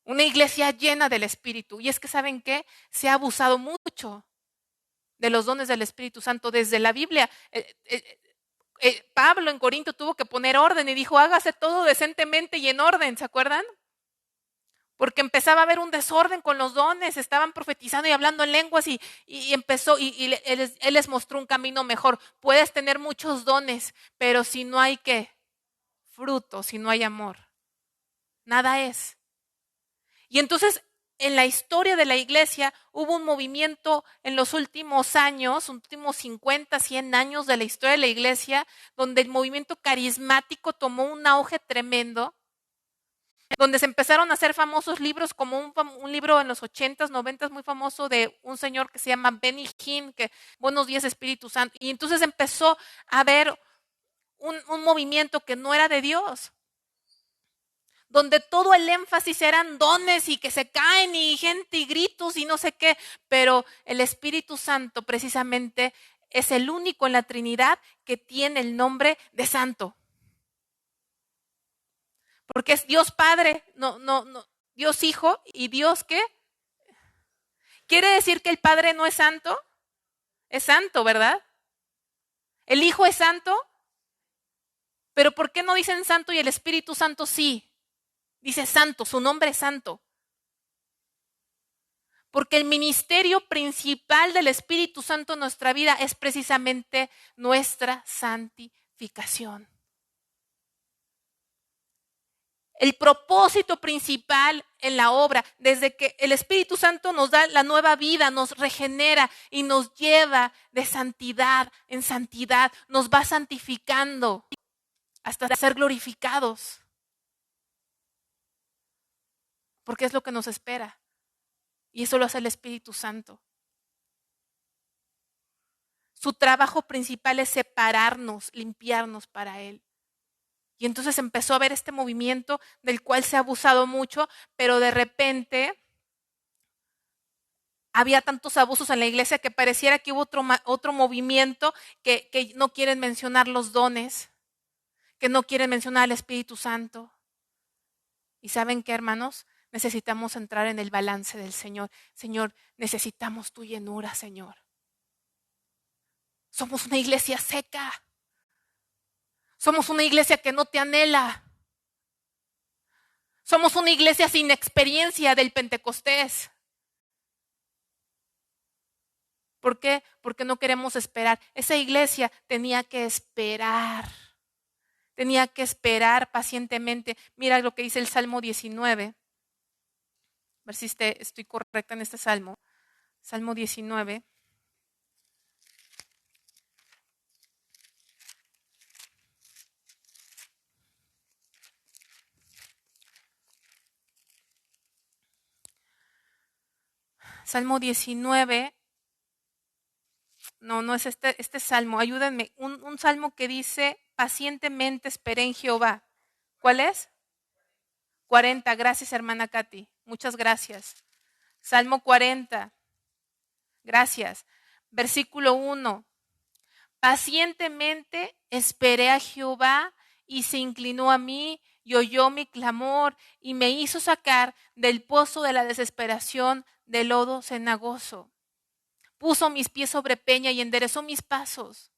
Una iglesia llena del Espíritu. Y es que, ¿saben qué? Se ha abusado mucho de los dones del Espíritu Santo desde la Biblia. Pablo en Corinto tuvo que poner orden y dijo: hágase todo decentemente y en orden, ¿se acuerdan? Porque empezaba a haber un desorden con los dones, estaban profetizando y hablando en lenguas y empezó, y él les mostró un camino mejor. Puedes tener muchos dones, pero si no hay ¿qué? Fruto, si no hay amor, nada es. Y entonces en la historia de la iglesia hubo un movimiento en los últimos años, últimos 50, 100 años de la historia de la iglesia, donde el movimiento carismático tomó un auge tremendo, donde se empezaron a hacer famosos libros, como un libro en los 80s, 90s muy famoso de un señor que se llama Benny Hinn, que Buenos días Espíritu Santo. Y entonces empezó a haber un movimiento que no era de Dios, donde todo el énfasis eran dones y que se caen y gente y gritos y no sé qué, pero el Espíritu Santo precisamente es el único en la Trinidad que tiene el nombre de Santo. Porque es Dios Padre, no, Dios Hijo y Dios ¿qué? ¿Quiere decir que el Padre no es santo? Es santo, ¿verdad? El Hijo es santo, pero ¿por qué no dicen santo y el Espíritu Santo sí? Dice santo, su nombre es santo. Porque el ministerio principal del Espíritu Santo en nuestra vida es precisamente nuestra santificación. El propósito principal en la obra, desde que el Espíritu Santo nos da la nueva vida, nos regenera y nos lleva de santidad en santidad, nos va santificando hasta ser glorificados. Porque es lo que nos espera. Y eso lo hace el Espíritu Santo. Su trabajo principal es separarnos, limpiarnos para Él. Y entonces empezó a haber este movimiento del cual se ha abusado mucho, pero de repente había tantos abusos en la iglesia que pareciera que hubo otro movimiento que no quieren mencionar los dones, que no quieren mencionar al Espíritu Santo. ¿Y saben qué, hermanos? Necesitamos entrar en el balance del Señor. Señor, necesitamos tu llenura, Señor. Somos una iglesia seca. Somos una iglesia que no te anhela. Somos una iglesia sin experiencia del Pentecostés. ¿Por qué? Porque no queremos esperar. Esa iglesia tenía que esperar. Tenía que esperar pacientemente. Mira lo que dice el Salmo 19. A ver si estoy correcta en este Salmo. Salmo 19. Salmo 19. No es este salmo. Ayúdenme. Un salmo que dice, pacientemente esperé en Jehová. ¿Cuál es? 40. Gracias, hermana Katy. Muchas gracias. Salmo 40. Gracias. Versículo 1. Pacientemente esperé a Jehová y se inclinó a mí y oyó mi clamor y me hizo sacar del pozo de la desesperación, del lodo cenagoso. Puso mis pies sobre peña y enderezó mis pasos.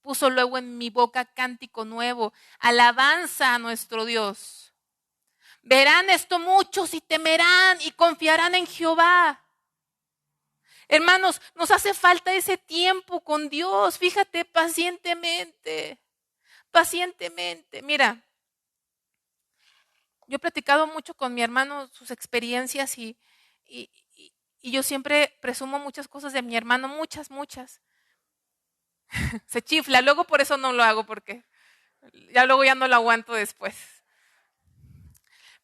Puso luego en mi boca cántico nuevo, alabanza a nuestro Dios. Verán esto muchos y temerán y confiarán en Jehová. Hermanos, nos hace falta ese tiempo con Dios. Fíjate, pacientemente, pacientemente. Mira, yo he platicado mucho con mi hermano sus experiencias y, y, y yo siempre presumo muchas cosas de mi hermano, muchas. Se chifla, luego por eso no lo hago porque ya luego ya no lo aguanto después.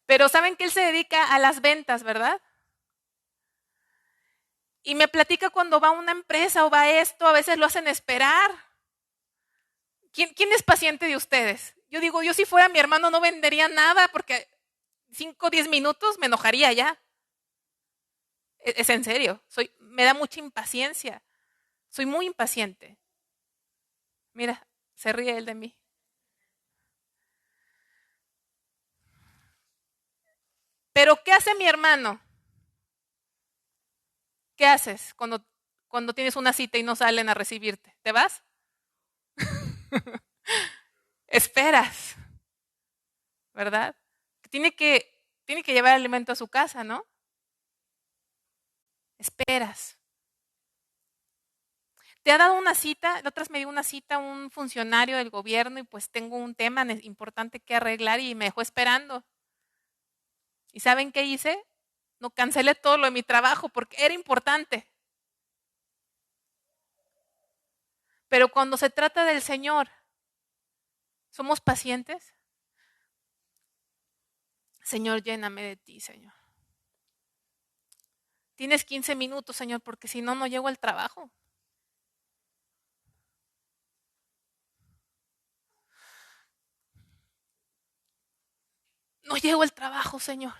Pero saben que él se dedica a las ventas, ¿verdad? Y me platica cuando va a una empresa o va a esto, a veces lo hacen esperar. ¿Quién es paciente de ustedes? Yo digo, yo si fuera mi hermano no vendería nada porque 5 o 10 minutos me enojaría ya. Es en serio, me da mucha impaciencia. Soy muy impaciente. Mira, se ríe él de mí. Pero ¿qué hace mi hermano? ¿Qué haces cuando tienes una cita y no salen a recibirte? ¿Te vas? Esperas, ¿verdad? Tiene que llevar alimento a su casa, ¿no? Esperas. ¿Te ha dado una cita? La otra vez me dio una cita un funcionario del gobierno y pues tengo un tema importante que arreglar y me dejó esperando. ¿Y saben qué hice? No cancelé todo lo de mi trabajo porque era importante. Pero cuando se trata del Señor, ¿somos pacientes? Señor, lléname de ti, Señor. Tienes 15 minutos, Señor, porque si no, no llego al trabajo. No llego al trabajo, Señor.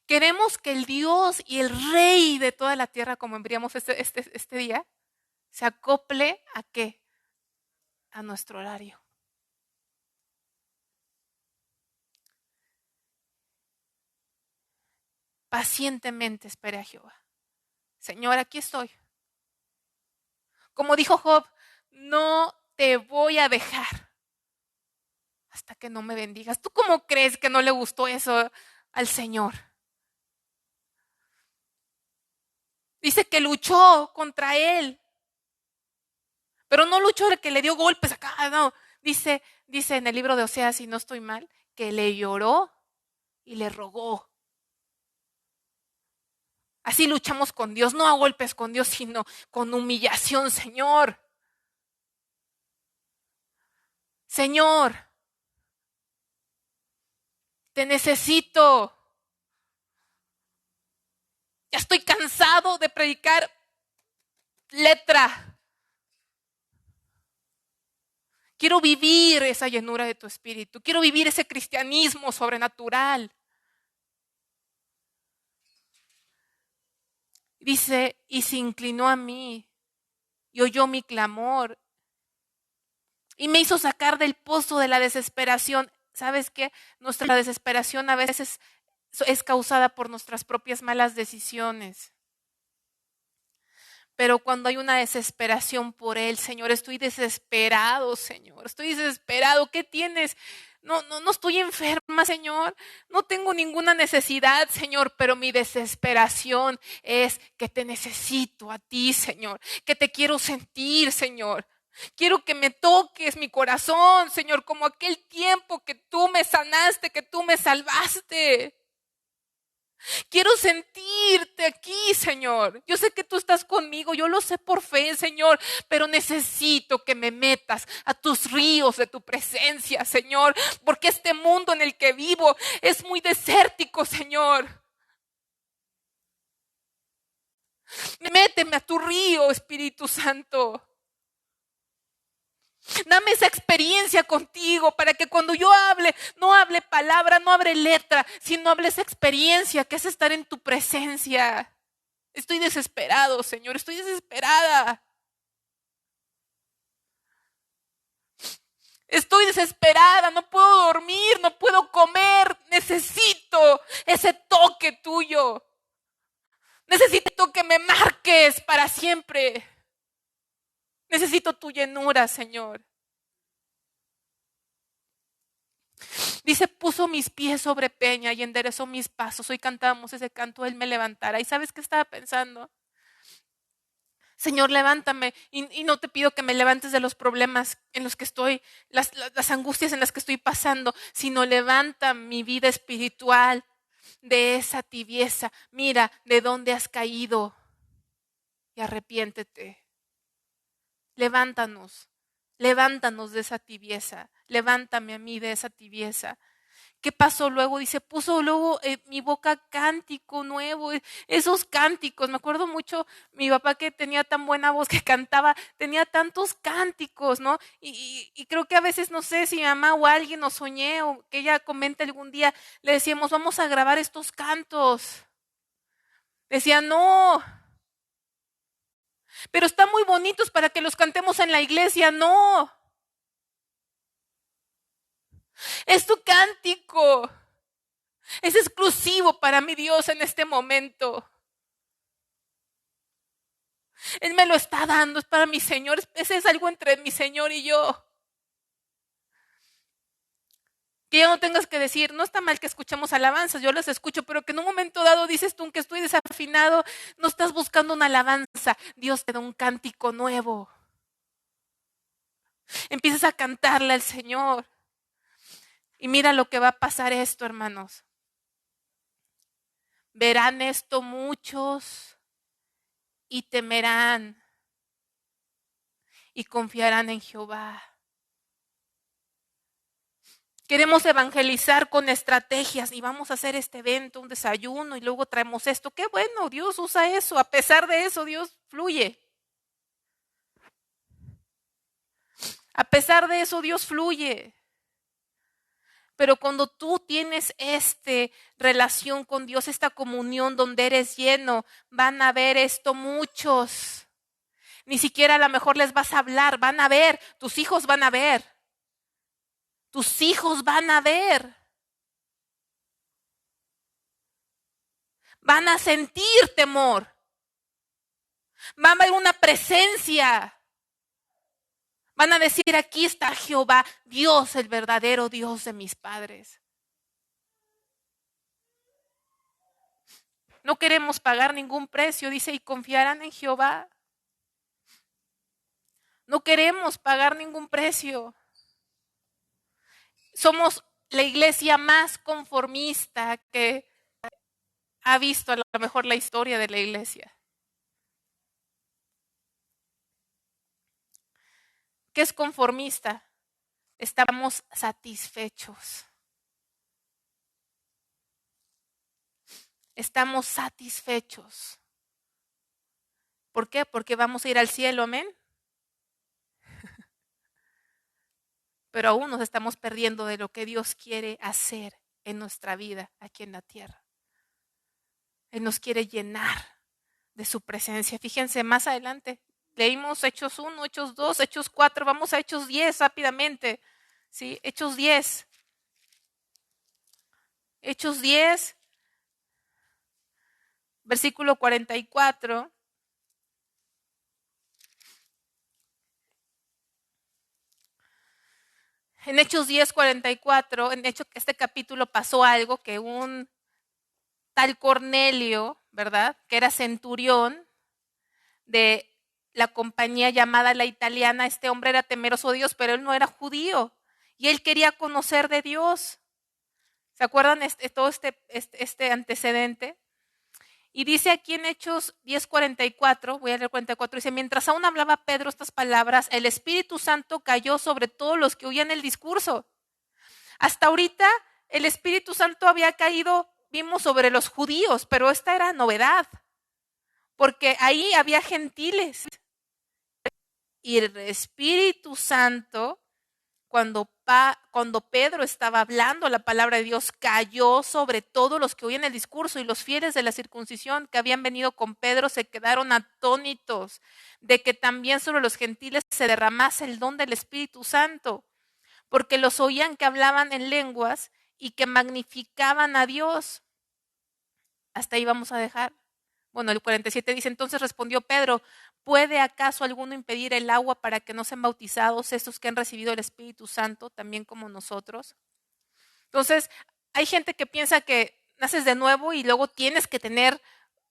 Queremos que el Dios y el Rey de toda la tierra, como enviamos este día, se acople a qué? A nuestro horario. Pacientemente esperé a Jehová. Señor, aquí estoy. Como dijo Job, no te voy a dejar hasta que no me bendigas. ¿Tú cómo crees que no le gustó eso al Señor? Dice que luchó contra él, pero no luchó el que le dio golpes acá, no. Dice en el libro de Oseas, si no estoy mal, que le lloró y le rogó. Así luchamos con Dios, no a golpes con Dios, sino con humillación, Señor. Señor, te necesito. Ya estoy cansado de predicar letra. Quiero vivir esa llenura de tu espíritu. Quiero vivir ese cristianismo sobrenatural. Dice, y se inclinó a mí y oyó mi clamor y me hizo sacar del pozo de la desesperación. ¿Sabes qué? Nuestra desesperación a veces es causada por nuestras propias malas decisiones. Pero cuando hay una desesperación por Él, Señor, estoy desesperado, Señor, estoy desesperado. ¿Qué tienes? No estoy enferma, Señor. No tengo ninguna necesidad, Señor, pero mi desesperación es que te necesito a ti, Señor, que te quiero sentir, Señor. Quiero que me toques mi corazón, Señor, como aquel tiempo que tú me sanaste, que tú me salvaste. Quiero sentirte aquí, Señor. Yo sé que tú estás conmigo, yo lo sé por fe, Señor, pero necesito que me metas a tus ríos de tu presencia, Señor, porque este mundo en el que vivo es muy desértico, Señor. Méteme a tu río, Espíritu Santo. Dame esa experiencia contigo para que cuando yo hable, no hable palabra, no hable letra, sino hable esa experiencia que es estar en tu presencia. Estoy desesperado, Señor, estoy desesperada. Estoy desesperada, no puedo dormir, no puedo comer. Necesito ese toque tuyo. Necesito que me marques para siempre. Necesito tu llenura, Señor. Dice, puso mis pies sobre peña y enderezó mis pasos. Hoy cantábamos ese canto, Él me levantará. ¿Y sabes qué estaba pensando? Señor, levántame. Y no te pido que me levantes de los problemas en los que estoy, las angustias en las que estoy pasando, sino levanta mi vida espiritual de esa tibieza. Mira de dónde has caído y arrepiéntete. Levántanos, levántanos de esa tibieza. Levántame a mí de esa tibieza. ¿Qué pasó luego? Dice, puso luego en mi boca cántico nuevo. Esos cánticos, me acuerdo mucho, mi papá que tenía tan buena voz que cantaba, tenía tantos cánticos, ¿no? Y creo que a veces, no sé si mi mamá o alguien nos soñé o que ella comente algún día, le decíamos, vamos a grabar estos cantos. Decía, no, pero están muy bonitos para que los cantemos en la iglesia. No, es tu cántico. Es exclusivo para mi Dios en este momento. Él me lo está dando, es para mi Señor. Ese es algo entre mi Señor y yo. Que ya no tengas que decir, no está mal que escuchemos alabanzas, yo las escucho, pero que en un momento dado dices tú, aunque estoy desafinado, no estás buscando una alabanza. Dios te da un cántico nuevo. Empiezas a cantarle al Señor. Y mira lo que va a pasar esto, hermanos. Verán esto muchos y temerán y confiarán en Jehová. Queremos evangelizar con estrategias y vamos a hacer este evento, un desayuno y luego traemos esto. Qué bueno, Dios usa eso. A pesar de eso, Dios fluye. A pesar de eso, Dios fluye. Pero cuando tú tienes esta relación con Dios, esta comunión donde eres lleno, van a ver esto muchos. Ni siquiera a lo mejor les vas a hablar, van a ver, tus hijos van a ver. Tus hijos van a ver. Van a sentir temor. Va a haber una presencia. Van a decir, aquí está Jehová, Dios, el verdadero Dios de mis padres. No queremos pagar ningún precio, dice, y confiarán en Jehová. No queremos pagar ningún precio. Somos la iglesia más conformista que ha visto a lo mejor la historia de la iglesia. ¿Qué es conformista? Estamos satisfechos. estamos satisfechos. ¿Por qué? Porque vamos a ir al cielo, amén. Pero aún nos estamos perdiendo de lo que Dios quiere hacer en nuestra vida aquí en la tierra. Él nos quiere llenar de su presencia. Fíjense más adelante, leímos Hechos 1, Hechos 2, Hechos 4, vamos a Hechos 10 rápidamente. ¿Sí? Hechos 10. Hechos 10, versículo 44. En Hechos 10, 44, en este capítulo pasó algo que un tal Cornelio, ¿verdad? Que era centurión de la compañía llamada La Italiana. Este hombre era temeroso de Dios, pero él no era judío y él quería conocer de Dios. ¿Se acuerdan todo este antecedente? Y dice aquí en Hechos 10:44, voy a leer 44, dice, mientras aún hablaba Pedro estas palabras, el Espíritu Santo cayó sobre todos los que oían el discurso. Hasta ahorita el Espíritu Santo había caído, vimos, sobre los judíos, pero esta era novedad, porque ahí había gentiles. Y el Espíritu Santo, cuando Pedro estaba hablando la palabra de Dios, cayó sobre todos los que oían el discurso, y los fieles de la circuncisión que habían venido con Pedro se quedaron atónitos de que también sobre los gentiles se derramase el don del Espíritu Santo, porque los oían que hablaban en lenguas y que magnificaban a Dios. Hasta ahí vamos a dejar. Bueno, el 47 dice, entonces respondió Pedro, ¿puede acaso alguno impedir el agua para que no sean bautizados estos que han recibido el Espíritu Santo, también como nosotros? Entonces, hay gente que piensa que naces de nuevo y luego tienes que tener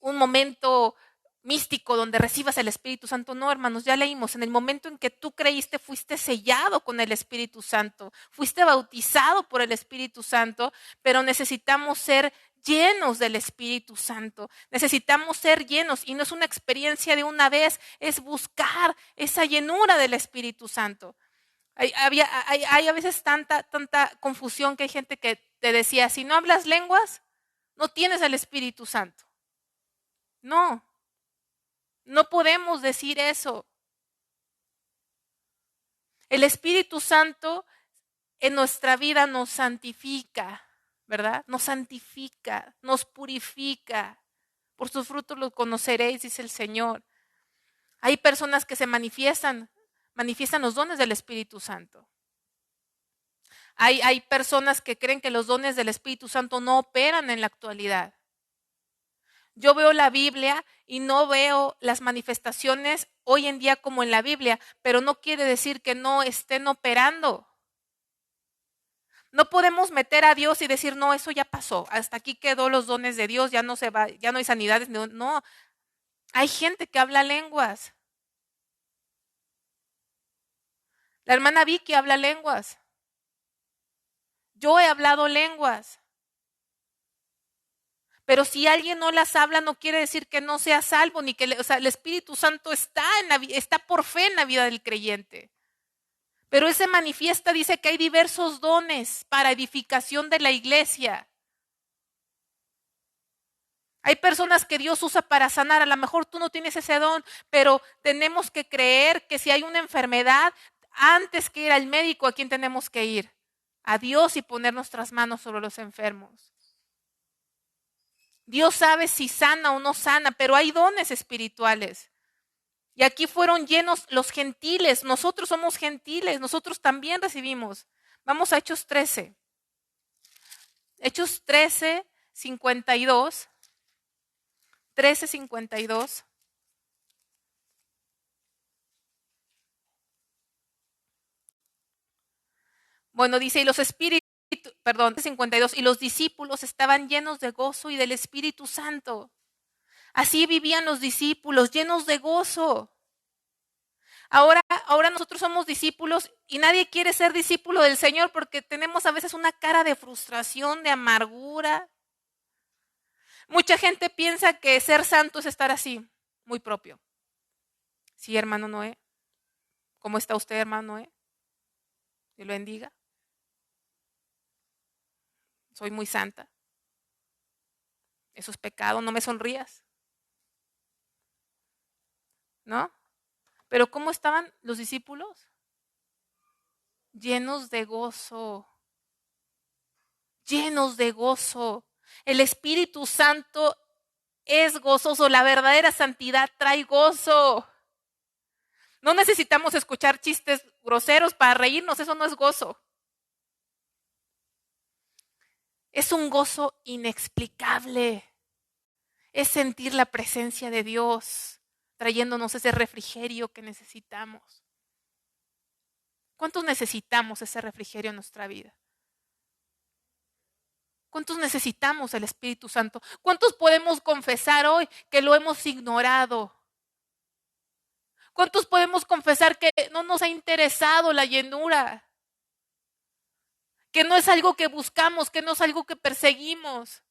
un momento místico donde recibas el Espíritu Santo. No, hermanos, ya leímos, en el momento en que tú creíste, fuiste sellado con el Espíritu Santo, fuiste bautizado por el Espíritu Santo, pero necesitamos ser llenos del Espíritu Santo. Necesitamos ser llenos y no es una experiencia de una vez, es buscar esa llenura del Espíritu Santo. Hay a veces tanta confusión que hay gente que te decía, si no hablas lenguas, no tienes el Espíritu Santo. No, no podemos decir eso. El Espíritu Santo en nuestra vida nos santifica, ¿verdad? Nos santifica, nos purifica. Por sus frutos los conoceréis, dice el Señor. Hay personas que se manifiestan los dones del Espíritu Santo. Hay personas que creen que los dones del Espíritu Santo no operan en la actualidad. Yo veo la Biblia y no veo las manifestaciones hoy en día como en la Biblia, pero no quiere decir que no estén operando. No podemos meter a Dios y decir, no, eso ya pasó, hasta aquí quedó los dones de Dios, ya no se va, ya no hay sanidades, no. Hay gente que habla lenguas. La hermana Vicky habla lenguas. Yo he hablado lenguas. Pero si alguien no las habla, no quiere decir que no sea salvo, ni que, el Espíritu Santo está por fe en la vida del creyente. Pero él se manifiesta, dice que hay diversos dones para edificación de la iglesia. Hay personas que Dios usa para sanar, a lo mejor tú no tienes ese don, pero tenemos que creer que si hay una enfermedad, antes que ir al médico, ¿a quién tenemos que ir? A Dios y poner nuestras manos sobre los enfermos. Dios sabe si sana o no sana, pero hay dones espirituales. Y aquí fueron llenos los gentiles. Nosotros somos gentiles, nosotros también recibimos. Vamos a Hechos 13. Hechos 13, 52. 13, 52. Bueno, dice, y los espíritus, perdón, 52, y los discípulos estaban llenos de gozo y del Espíritu Santo. Así vivían los discípulos, llenos de gozo. Ahora nosotros somos discípulos y nadie quiere ser discípulo del Señor porque tenemos a veces una cara de frustración, de amargura. Mucha gente piensa que ser santo es estar así, muy propio. Sí, hermano Noé. ¿Cómo está usted, hermano Noé? Dios lo bendiga. Soy muy santa. Eso es pecado, no me sonrías, ¿no? Pero ¿cómo estaban los discípulos? Llenos de gozo, llenos de gozo. El Espíritu Santo es gozoso, la verdadera santidad trae gozo. No necesitamos escuchar chistes groseros para reírnos, eso no es gozo. Es un gozo inexplicable. Es sentir la presencia de Dios, trayéndonos ese refrigerio que necesitamos. ¿Cuántos necesitamos ese refrigerio en nuestra vida? ¿Cuántos necesitamos el Espíritu Santo? ¿Cuántos podemos confesar hoy que lo hemos ignorado? ¿Cuántos podemos confesar que no nos ha interesado la llenura? Que no es algo que buscamos, que no es algo que perseguimos.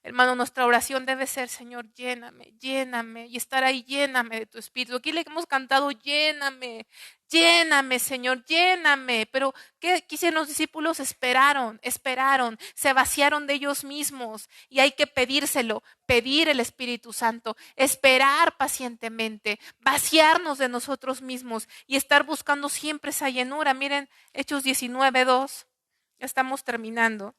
Hermano, nuestra oración debe ser, Señor, lléname, lléname, y estar ahí, lléname de tu Espíritu. Aquí le hemos cantado, lléname, lléname, Señor, lléname. Pero, ¿qué hicieron los discípulos? Esperaron, se vaciaron de ellos mismos. Y hay que pedírselo, pedir el Espíritu Santo, esperar pacientemente, vaciarnos de nosotros mismos y estar buscando siempre esa llenura. Miren, Hechos 19:2, ya estamos terminando.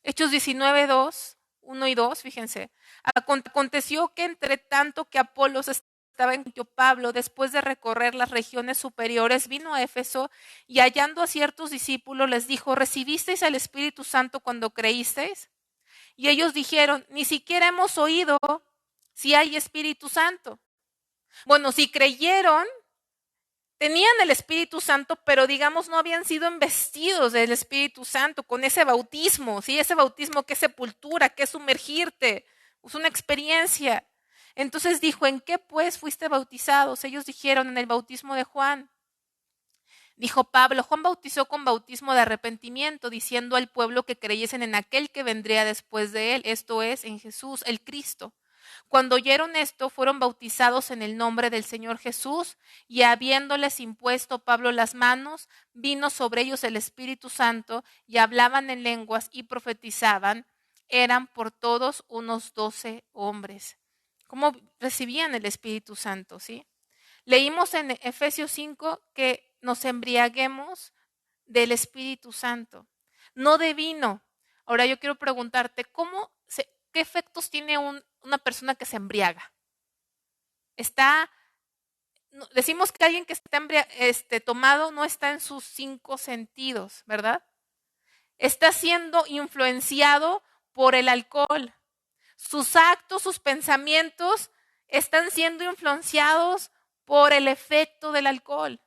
Hechos 19:2, 1 y 2, fíjense. Aconteció que entre tanto que Apolos estaba en Pablo, después de recorrer las regiones superiores, vino a Éfeso y hallando a ciertos discípulos les dijo, ¿recibisteis al Espíritu Santo cuando creísteis? Y ellos dijeron, ni siquiera hemos oído si hay Espíritu Santo. Bueno, si creyeron, tenían el Espíritu Santo, pero digamos no habían sido investidos del Espíritu Santo con ese bautismo, ¿sí? Ese bautismo que es sepultura, que es sumergirte, es una experiencia. Entonces dijo, ¿en qué pues fuiste bautizados? Ellos dijeron, en el bautismo de Juan. Dijo Pablo, Juan bautizó con bautismo de arrepentimiento, diciendo al pueblo que creyesen en aquel que vendría después de él, esto es, en Jesús, el Cristo. Cuando oyeron esto, fueron bautizados en el nombre del Señor Jesús, y habiéndoles impuesto Pablo las manos, vino sobre ellos el Espíritu Santo, y hablaban en lenguas y profetizaban. Eran por todos unos 12 hombres. ¿Cómo recibían el Espíritu Santo? ¿Sí? Leímos en Efesios 5 que nos embriaguemos del Espíritu Santo, no de vino. Ahora yo quiero preguntarte, ¿qué efectos tiene una persona que se embriaga? Decimos que alguien que está tomado no está en sus 5 sentidos, ¿verdad? Está siendo influenciado por el alcohol. Sus actos, sus pensamientos están siendo influenciados por el efecto del alcohol.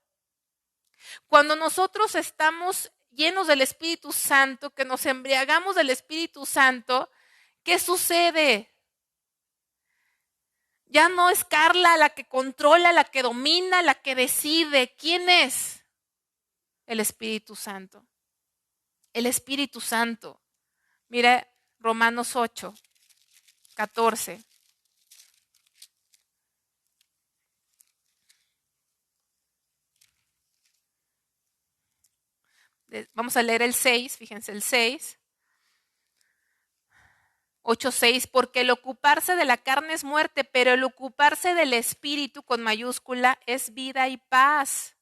Cuando nosotros estamos llenos del Espíritu Santo, que nos embriagamos del Espíritu Santo, ¿qué sucede? Ya no es Carla la que controla, la que domina, la que decide. ¿Quién es? El Espíritu Santo. El Espíritu Santo. Mira Romanos 8, 14. Vamos a leer el 6, fíjense, el 6. 8:6, porque el ocuparse de la carne es muerte, pero el ocuparse del Espíritu con mayúscula es vida y paz.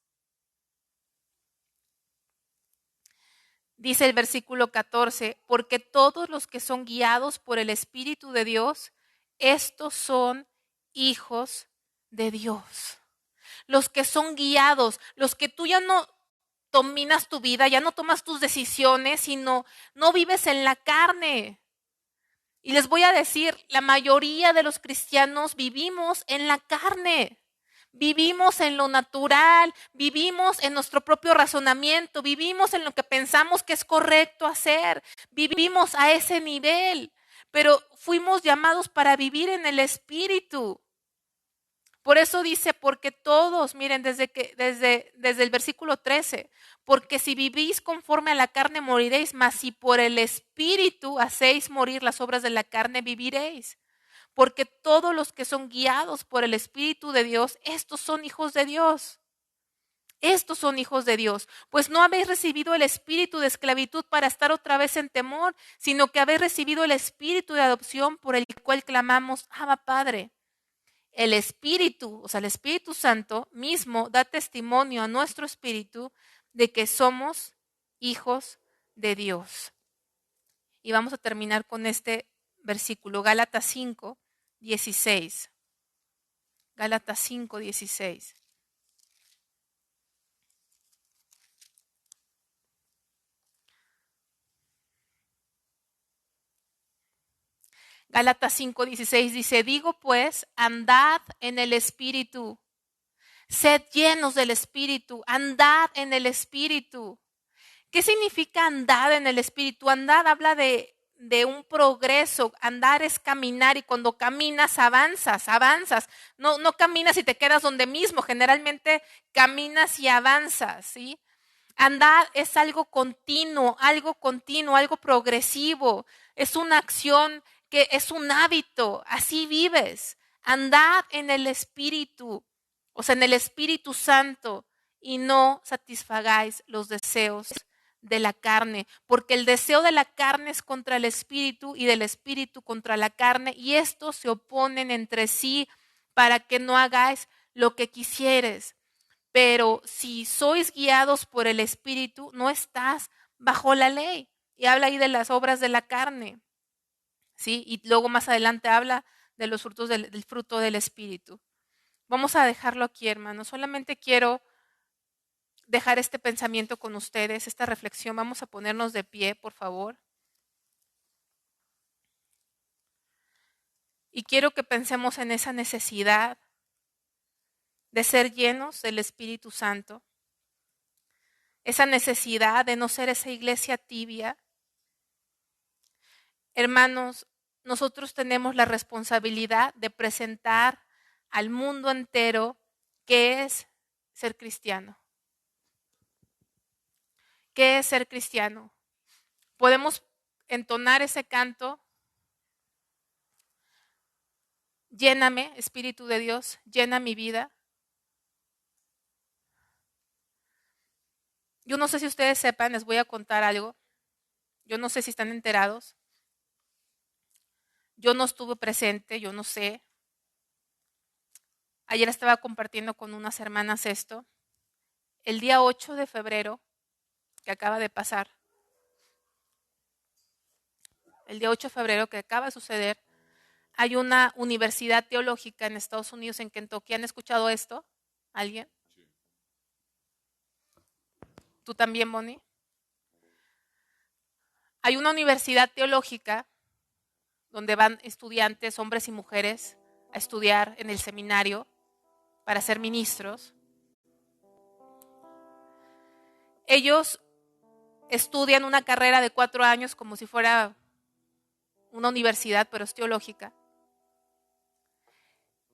Dice el versículo 14, porque todos los que son guiados por el Espíritu de Dios, estos son hijos de Dios. Los que son guiados, los que tú ya no dominas tu vida, ya no tomas tus decisiones, sino no vives en la carne. Y les voy a decir, la mayoría de los cristianos vivimos en la carne, vivimos en lo natural, vivimos en nuestro propio razonamiento, vivimos en lo que pensamos que es correcto hacer, vivimos a ese nivel, pero fuimos llamados para vivir en el Espíritu. Por eso dice, porque todos, miren, desde el versículo 13, porque si vivís conforme a la carne moriréis, mas si por el Espíritu hacéis morir las obras de la carne, viviréis. Porque todos los que son guiados por el Espíritu de Dios, estos son hijos de Dios. Estos son hijos de Dios, pues no habéis recibido el espíritu de esclavitud para estar otra vez en temor, sino que habéis recibido el espíritu de adopción por el cual clamamos, Abba Padre. El Espíritu, o sea, el Espíritu Santo mismo da testimonio a nuestro espíritu de que somos hijos de Dios. Y vamos a terminar con este versículo, Gálatas 5, 16. Gálatas 5, 16. Gálatas 5:16 dice, digo pues, andad en el Espíritu, sed llenos del Espíritu, andad en el Espíritu. ¿Qué significa andar en el Espíritu? Andar habla de un progreso, andar es caminar y cuando caminas avanzas. No caminas y te quedas donde mismo, generalmente caminas y avanzas, ¿sí? Andar es algo continuo, algo progresivo, es una acción que es un hábito, así vives. Andad en el Espíritu, o sea, en el Espíritu Santo, y no satisfagáis los deseos de la carne, porque el deseo de la carne es contra el Espíritu y del Espíritu contra la carne, y estos se oponen entre sí para que no hagáis lo que quisieres. Pero si sois guiados por el Espíritu, no estás bajo la ley. Y habla ahí de las obras de la carne, ¿sí? Y luego más adelante habla de los frutos del fruto del Espíritu. Vamos a dejarlo aquí, hermanos. Solamente quiero dejar este pensamiento con ustedes, esta reflexión. Vamos a ponernos de pie, por favor. Y quiero que pensemos en esa necesidad de ser llenos del Espíritu Santo. Esa necesidad de no ser esa iglesia tibia. Hermanos, nosotros tenemos la responsabilidad de presentar al mundo entero qué es ser cristiano. ¿Qué es ser cristiano? Podemos entonar ese canto. Lléname, Espíritu de Dios, llena mi vida. Yo no sé si ustedes sepan, les voy a contar algo. Yo no sé si están enterados. Yo no estuve presente, yo no sé. Ayer estaba compartiendo con unas hermanas esto. El día 8 de febrero, que acaba de pasar, el día 8 de febrero que acaba de suceder, hay una universidad teológica en Estados Unidos, en Kentucky. ¿Han escuchado esto? ¿Alguien? ¿Tú también, Bonnie? Hay una universidad teológica donde van estudiantes, hombres y mujeres, a estudiar en el seminario para ser ministros. Ellos estudian una carrera de 4 años como si fuera una universidad, pero es teológica.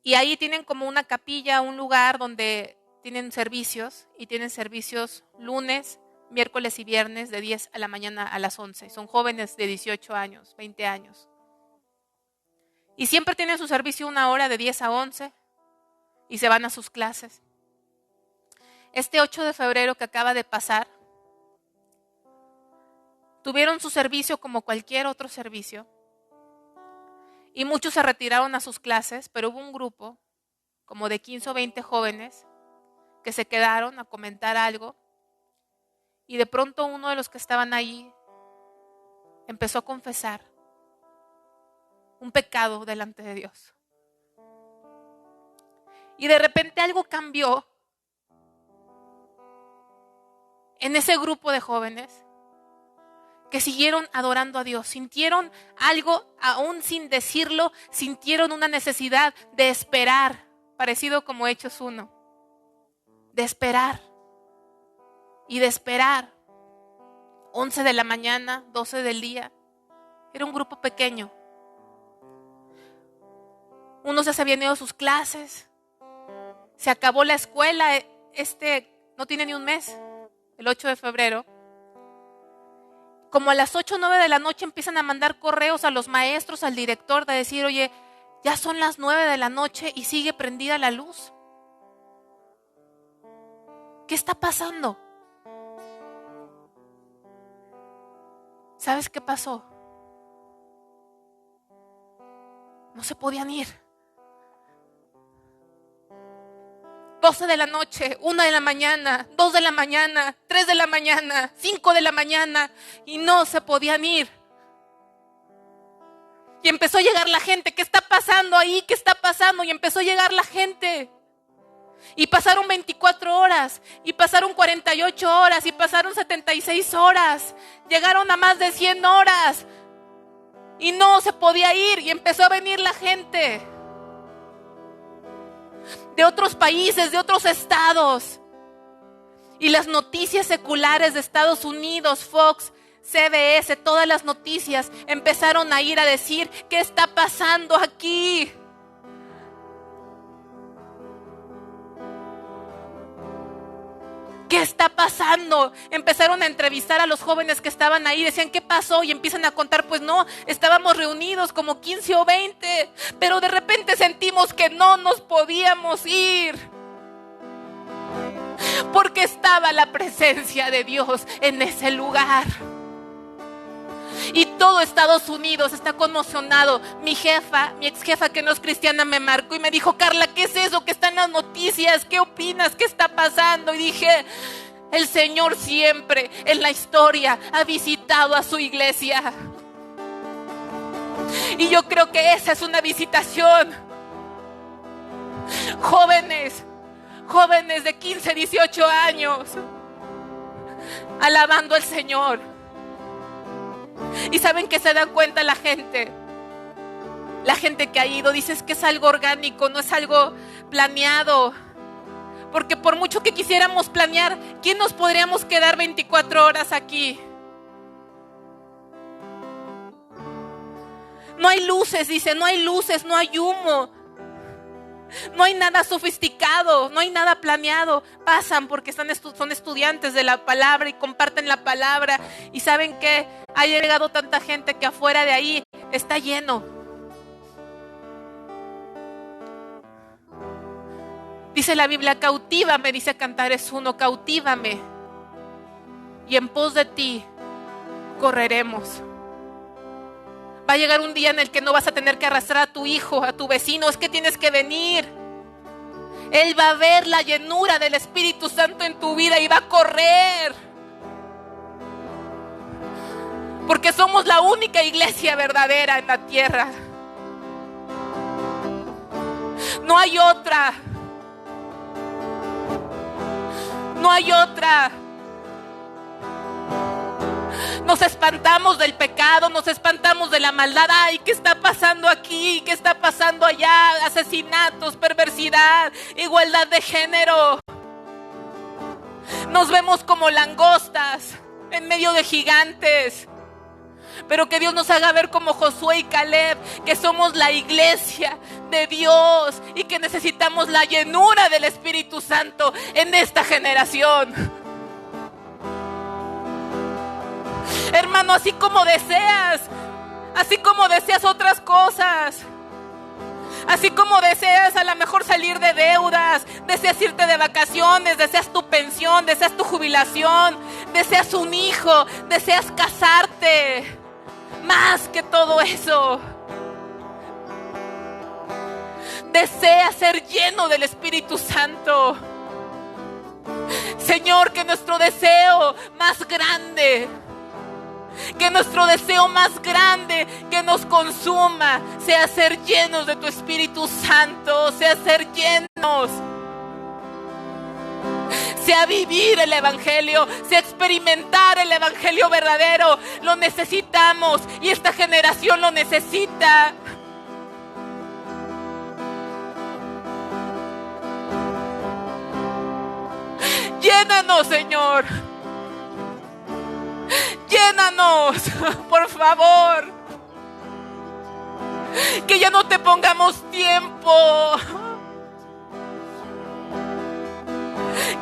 Y ahí tienen como una capilla, un lugar donde tienen servicios, y tienen servicios lunes, miércoles y viernes de 10 a la mañana a las 11. Son jóvenes de 18 años, 20 años. Y siempre tienen su servicio 1 hora de 10 a 11 y se van a sus clases. Este 8 de febrero que acaba de pasar, tuvieron su servicio como cualquier otro servicio. Y muchos se retiraron a sus clases, pero hubo un grupo como de 15 o 20 jóvenes que se quedaron a comentar algo. Y de pronto uno de los que estaban ahí empezó a confesar un pecado delante de Dios. Y de repente algo cambió en ese grupo de jóvenes que siguieron adorando a Dios. Sintieron algo, aún sin decirlo, sintieron una necesidad de esperar, parecido como Hechos 1. De esperar. Y de esperar. 11 de la mañana, 12 del día. Era un grupo pequeño. Unos ya se habían ido a sus clases. Se acabó la escuela. No tiene ni un mes. El 8 de febrero. Como a las 8 o 9 de la noche empiezan a mandar correos a los maestros, al director, de decir, oye, ya son las 9 de la noche y sigue prendida la luz. ¿Qué está pasando? ¿Sabes qué pasó? No se podían ir. 12 de la noche, 1 de la mañana, 2 de la mañana, 3 de la mañana, 5 de la mañana, y no se podían ir. Y empezó a llegar la gente. ¿Qué está pasando ahí? ¿Qué está pasando? Y empezó a llegar la gente. Y pasaron 24 horas, y pasaron 48 horas, y pasaron 76 horas. Llegaron a más de 100 horas. Y no se podía ir, y empezó a venir la gente. De otros países, de otros estados. Y las noticias seculares de Estados Unidos, Fox, CBS, todas las noticias empezaron a ir a decir: ¿qué está pasando aquí? ¿Qué está pasando? Empezaron a entrevistar a los jóvenes que estaban ahí. Decían: ¿qué pasó? Y empiezan a contar: pues no, estábamos reunidos como 15 o 20, pero de repente sentimos que no nos podíamos ir, porque estaba la presencia de Dios en ese lugar. Y todo Estados Unidos está conmocionado. Mi ex jefa que no es cristiana, me marcó y me dijo: Carla, ¿qué es eso que está en las noticias? ¿Qué opinas? ¿Qué está pasando? Y dije: el Señor siempre en la historia ha visitado a su iglesia. Y yo creo que esa es una visitación. Jóvenes de 15, 18 años, alabando al Señor. Y ¿saben qué se dan cuenta la gente? La gente que ha ido dice: es que es algo orgánico, no es algo planeado. Porque por mucho que quisiéramos planear, ¿quién nos podríamos quedar 24 horas aquí? No hay luces, dice, no hay luces, no hay humo. No hay nada sofisticado, no hay nada planeado. Pasan porque son estudiantes de la palabra y comparten la palabra. Y ¿saben qué? Ha llegado tanta gente que afuera de ahí está lleno. Dice la Biblia: cautívame, dice Cantares 1, cautívame, y en pos de ti correremos. Va a llegar un día en el que no vas a tener que arrastrar a tu hijo, a tu vecino. Es que tienes que venir. Él va a ver la llenura del Espíritu Santo en tu vida y va a correr. Porque somos la única iglesia verdadera en la tierra. No hay otra. No hay otra. Nos espantamos del pecado, nos espantamos de la maldad. Ay, ¿qué está pasando aquí? ¿Qué está pasando allá? Asesinatos, perversidad, igualdad de género. Nos vemos como langostas en medio de gigantes. Pero que Dios nos haga ver como Josué y Caleb, que somos la iglesia de Dios y que necesitamos la llenura del Espíritu Santo en esta generación. Hermano, así como deseas otras cosas, así como deseas a lo mejor salir de deudas, deseas irte de vacaciones, deseas tu pensión, deseas tu jubilación, deseas un hijo, deseas casarte, más que todo eso, deseas ser lleno del Espíritu Santo. Señor, que nuestro deseo más grande, que nuestro deseo más grande que nos consuma sea ser llenos de tu Espíritu Santo, sea ser llenos, sea vivir el Evangelio, sea experimentar el Evangelio verdadero. Lo necesitamos y esta generación lo necesita. Llénanos, Señor. Llénanos, por favor. Que ya no te pongamos tiempo.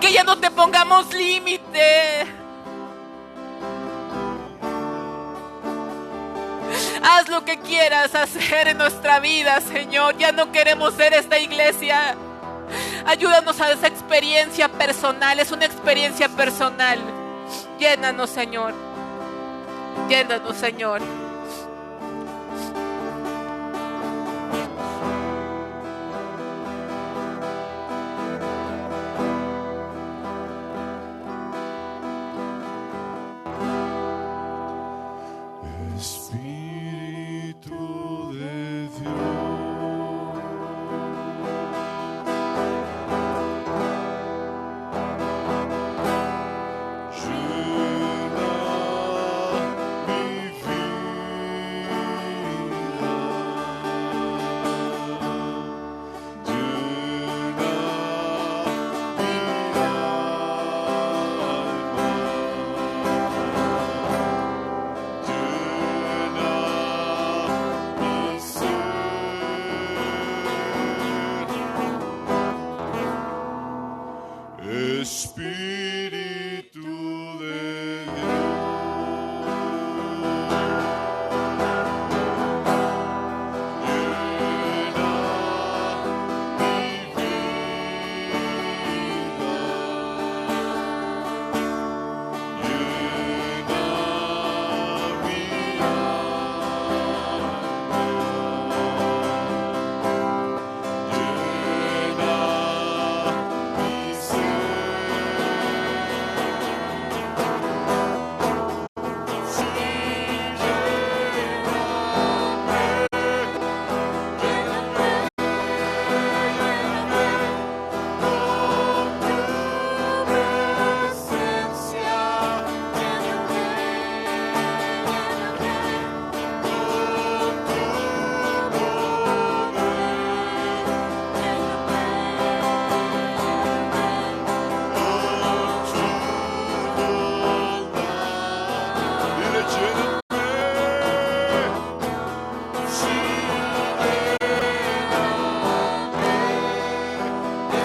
Que ya no te pongamos límite. Haz lo que quieras hacer en nuestra vida, Señor. Ya no queremos ser esta iglesia. Ayúdanos a experiencia personal, es una experiencia personal. Llénanos, Señor. Llénanos, Señor. Espíritu de Dios, llena mi vida,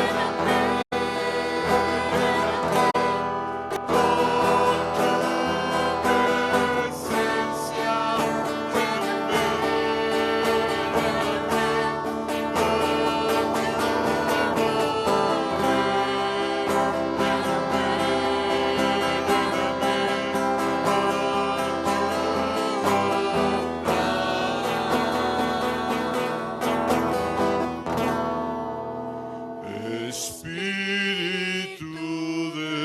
llena mi Espíritu de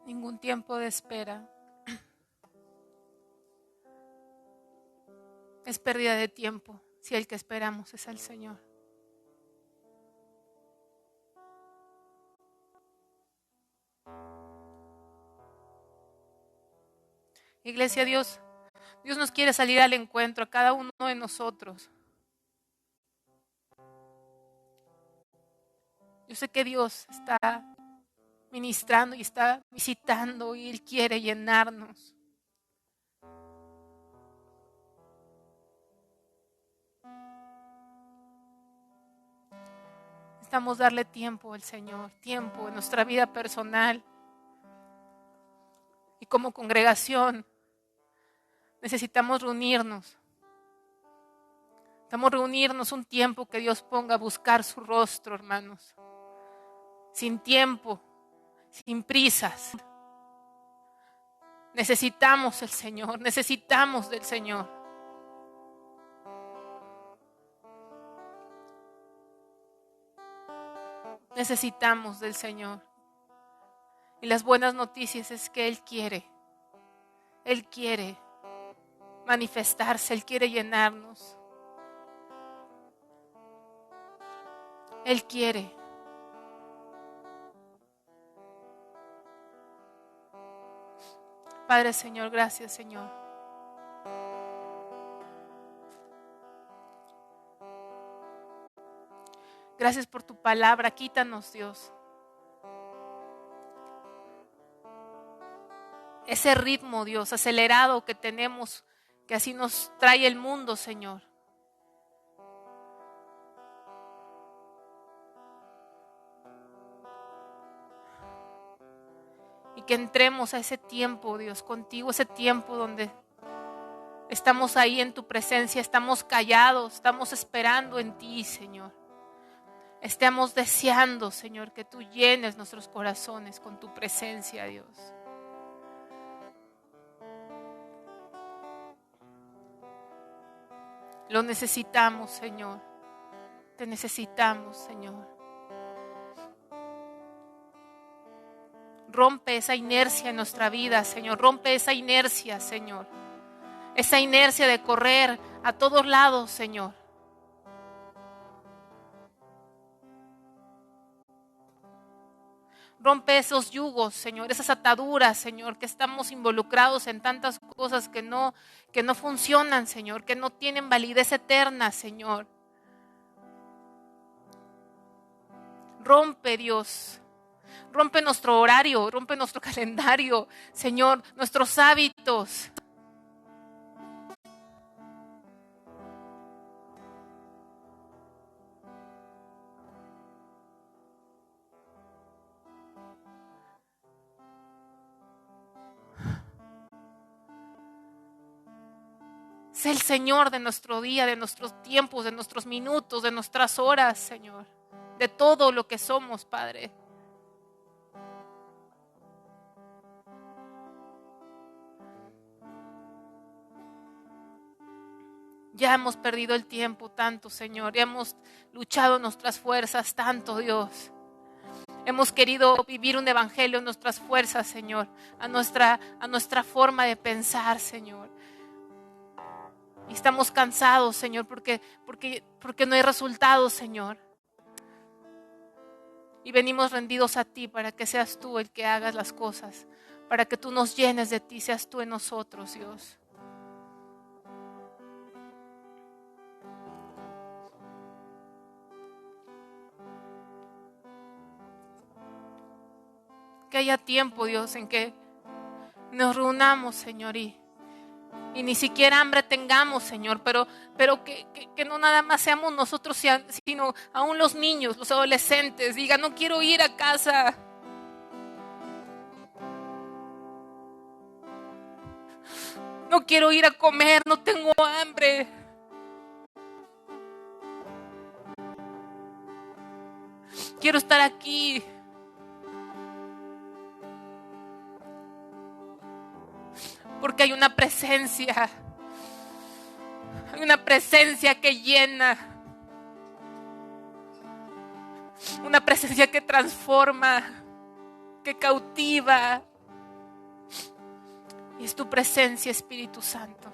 ningún tiempo de espera. Es pérdida de tiempo si el que esperamos es al Señor. Iglesia, Dios nos quiere salir al encuentro a cada uno de nosotros. Yo sé que Dios está ministrando y está visitando y Él quiere llenarnos. Necesitamos darle tiempo al Señor, tiempo en nuestra vida personal. Y como congregación necesitamos reunirnos. Necesitamos reunirnos un tiempo que Dios ponga a buscar su rostro, hermanos. Sin tiempo, sin prisas. Necesitamos el Señor, necesitamos del Señor. Necesitamos del Señor. Y las buenas noticias es que Él quiere manifestarse, Él quiere llenarnos. Él quiere. Padre Señor, gracias Señor. Gracias por tu palabra, quítanos Dios ese ritmo, Dios, acelerado que tenemos, que así nos trae el mundo, Señor. Y que entremos a ese tiempo, Dios, contigo, ese tiempo donde estamos ahí en tu presencia, estamos callados, estamos esperando en ti, Señor. Estamos deseando, Señor, que tú llenes nuestros corazones con tu presencia, Dios. Lo necesitamos, Señor. Te necesitamos, Señor. Rompe esa inercia en nuestra vida, Señor. Rompe esa inercia, Señor. Esa inercia de correr a todos lados, Señor. Rompe esos yugos, Señor, esas ataduras, Señor, que estamos involucrados en tantas cosas que no funcionan, Señor, que no tienen validez eterna, Señor. Rompe, Dios. Rompe nuestro horario, rompe nuestro calendario, Señor, nuestros hábitos. Sé el Señor de nuestro día, de nuestros tiempos, de nuestros minutos, de nuestras horas, Señor. De todo lo que somos, Padre. Ya hemos perdido el tiempo tanto, Señor. Ya hemos luchado nuestras fuerzas tanto, Dios. Hemos querido vivir un evangelio en nuestras fuerzas, Señor. A nuestra forma de pensar, Señor. Y estamos cansados, Señor, porque no hay resultados, Señor. Y venimos rendidos a ti para que seas tú el que hagas las cosas. Para que tú nos llenes de ti, seas tú en nosotros, Dios. Que haya tiempo, Dios, en que nos reunamos, Señor, y ni siquiera hambre tengamos, Señor, pero que no nada más seamos nosotros, sino aún los niños, los adolescentes, digan, no quiero ir a casa. No quiero ir a comer, no tengo hambre. Quiero estar aquí. Porque hay una presencia que llena, una presencia que transforma, que cautiva, Y es tu presencia, Espíritu Santo.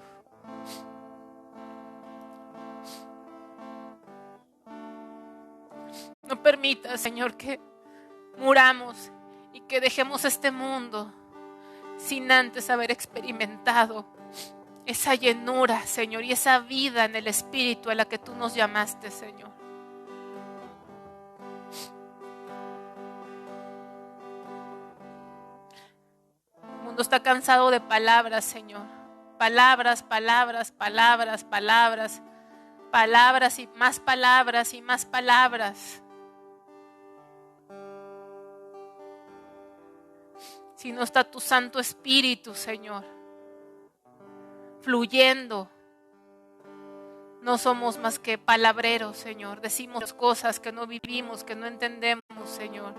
No permitas, Señor, que muramos y que dejemos este mundo sin antes haber experimentado esa llenura, Señor, y esa vida en el Espíritu a la que tú nos llamaste, Señor. El mundo está cansado de palabras, Señor. Palabras, palabras, palabras, palabras, palabras y más palabras y más palabras. Si no está tu Santo Espíritu, Señor, fluyendo, no somos más que palabreros, Señor. Decimos cosas que no vivimos, que no entendemos, Señor.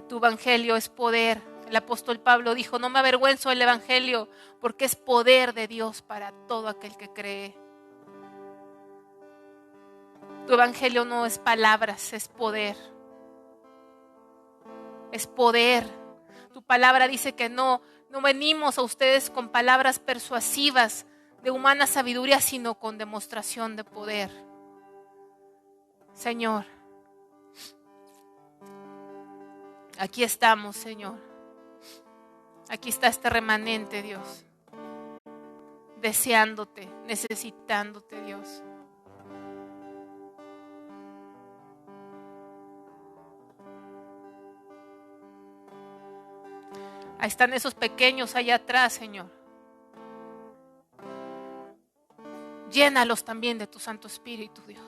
Tu evangelio es poder. El apóstol Pablo dijo: no me avergüenzo del evangelio, porque es poder de Dios para todo aquel que cree. Tu evangelio no es palabras, es poder. Es poder. Tu palabra dice que no venimos a ustedes con palabras persuasivas de humana sabiduría, sino con demostración de poder. Señor, aquí estamos, Señor. Aquí está este remanente, Dios, deseándote, necesitándote, Dios. Ahí están esos pequeños allá atrás, Señor. Llénalos también de tu Santo Espíritu, Dios.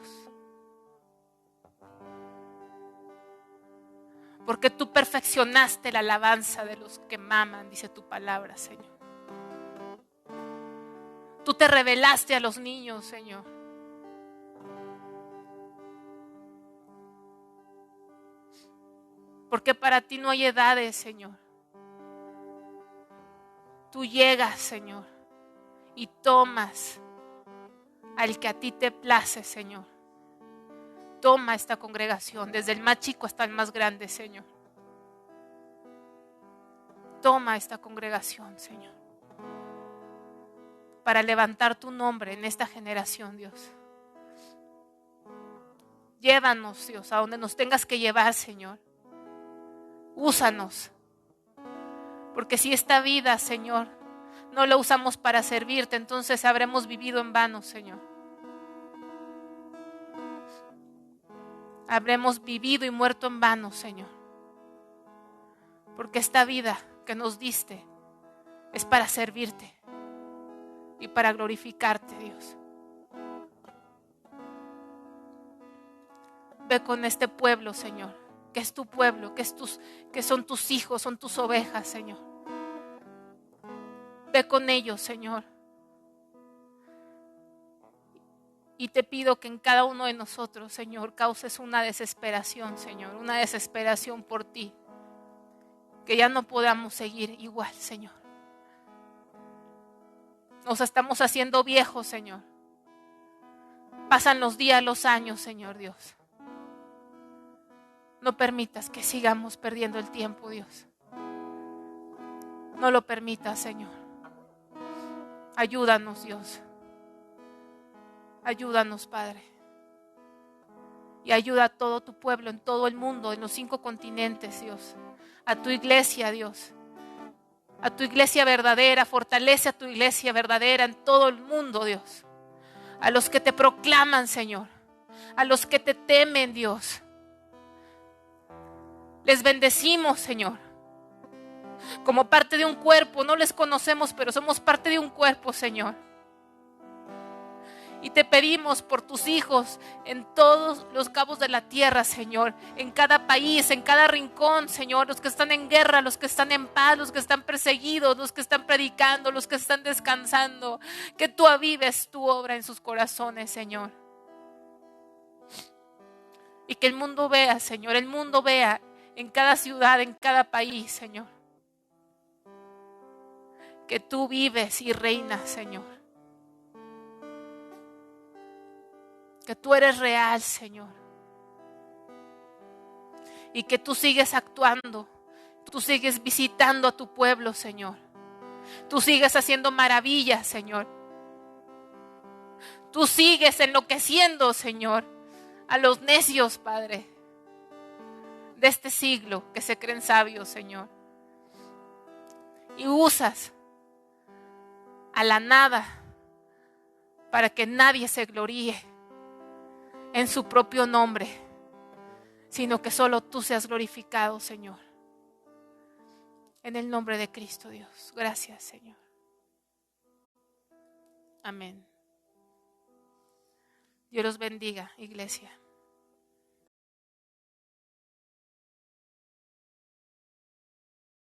Porque tú perfeccionaste la alabanza de los que maman, dice tu palabra, Señor. Tú te revelaste a los niños, Señor. Porque para ti no hay edades, Señor. Tú llegas, Señor, y tomas al que a ti te place, Señor. Toma esta congregación, desde el más chico hasta el más grande, Señor. Toma esta congregación, Señor, para levantar tu nombre en esta generación, Dios. Llévanos, Dios, a donde nos tengas que llevar, Señor. Úsanos. Porque si esta vida, Señor, no la usamos para servirte, entonces habremos vivido en vano, Señor. Habremos vivido y muerto en vano, Señor. Porque esta vida que nos diste es para servirte y para glorificarte, Dios. Ve con este pueblo, Señor, que es tu pueblo, que son tus hijos, son tus ovejas, Señor. Ve con ellos, Señor. Y te pido que en cada uno de nosotros, Señor, causes una desesperación, Señor, una desesperación por ti. Que ya no podamos seguir igual, Señor. Nos estamos haciendo viejos, Señor. Pasan los días, los años, Señor Dios. No permitas que sigamos perdiendo el tiempo, Dios. No lo permitas, Señor. Ayúdanos, Dios. Ayúdanos, Padre. Y ayuda a todo tu pueblo en todo el mundo, en los 5 continentes, Dios. A tu iglesia, Dios. A tu iglesia verdadera. Fortalece a tu iglesia verdadera en todo el mundo, Dios. A los que te proclaman, Señor. A los que te temen, Dios. Les bendecimos, Señor. Como parte de un cuerpo, no les conocemos, pero somos parte de un cuerpo, Señor. Y te pedimos por tus hijos en todos los cabos de la tierra, Señor. En cada país, en cada rincón, Señor. Los que están en guerra, los que están en paz, los que están perseguidos, los que están predicando, los que están descansando. Que tú avives tu obra en sus corazones, Señor. Y que el mundo vea, Señor, el mundo vea en cada ciudad, en cada país, Señor. Que tú vives y reinas, Señor. Que tú eres real, Señor. Y que tú sigues actuando. Tú sigues visitando a tu pueblo, Señor. Tú sigues haciendo maravillas, Señor. Tú sigues enloqueciendo, Señor, a los necios, Padre, de este siglo que se creen sabios, Señor. Y usas a la nada para que nadie se gloríe en su propio nombre, sino que solo tú seas glorificado, Señor. En el nombre de Cristo, Dios. Gracias, Señor. Amén. Dios los bendiga, iglesia.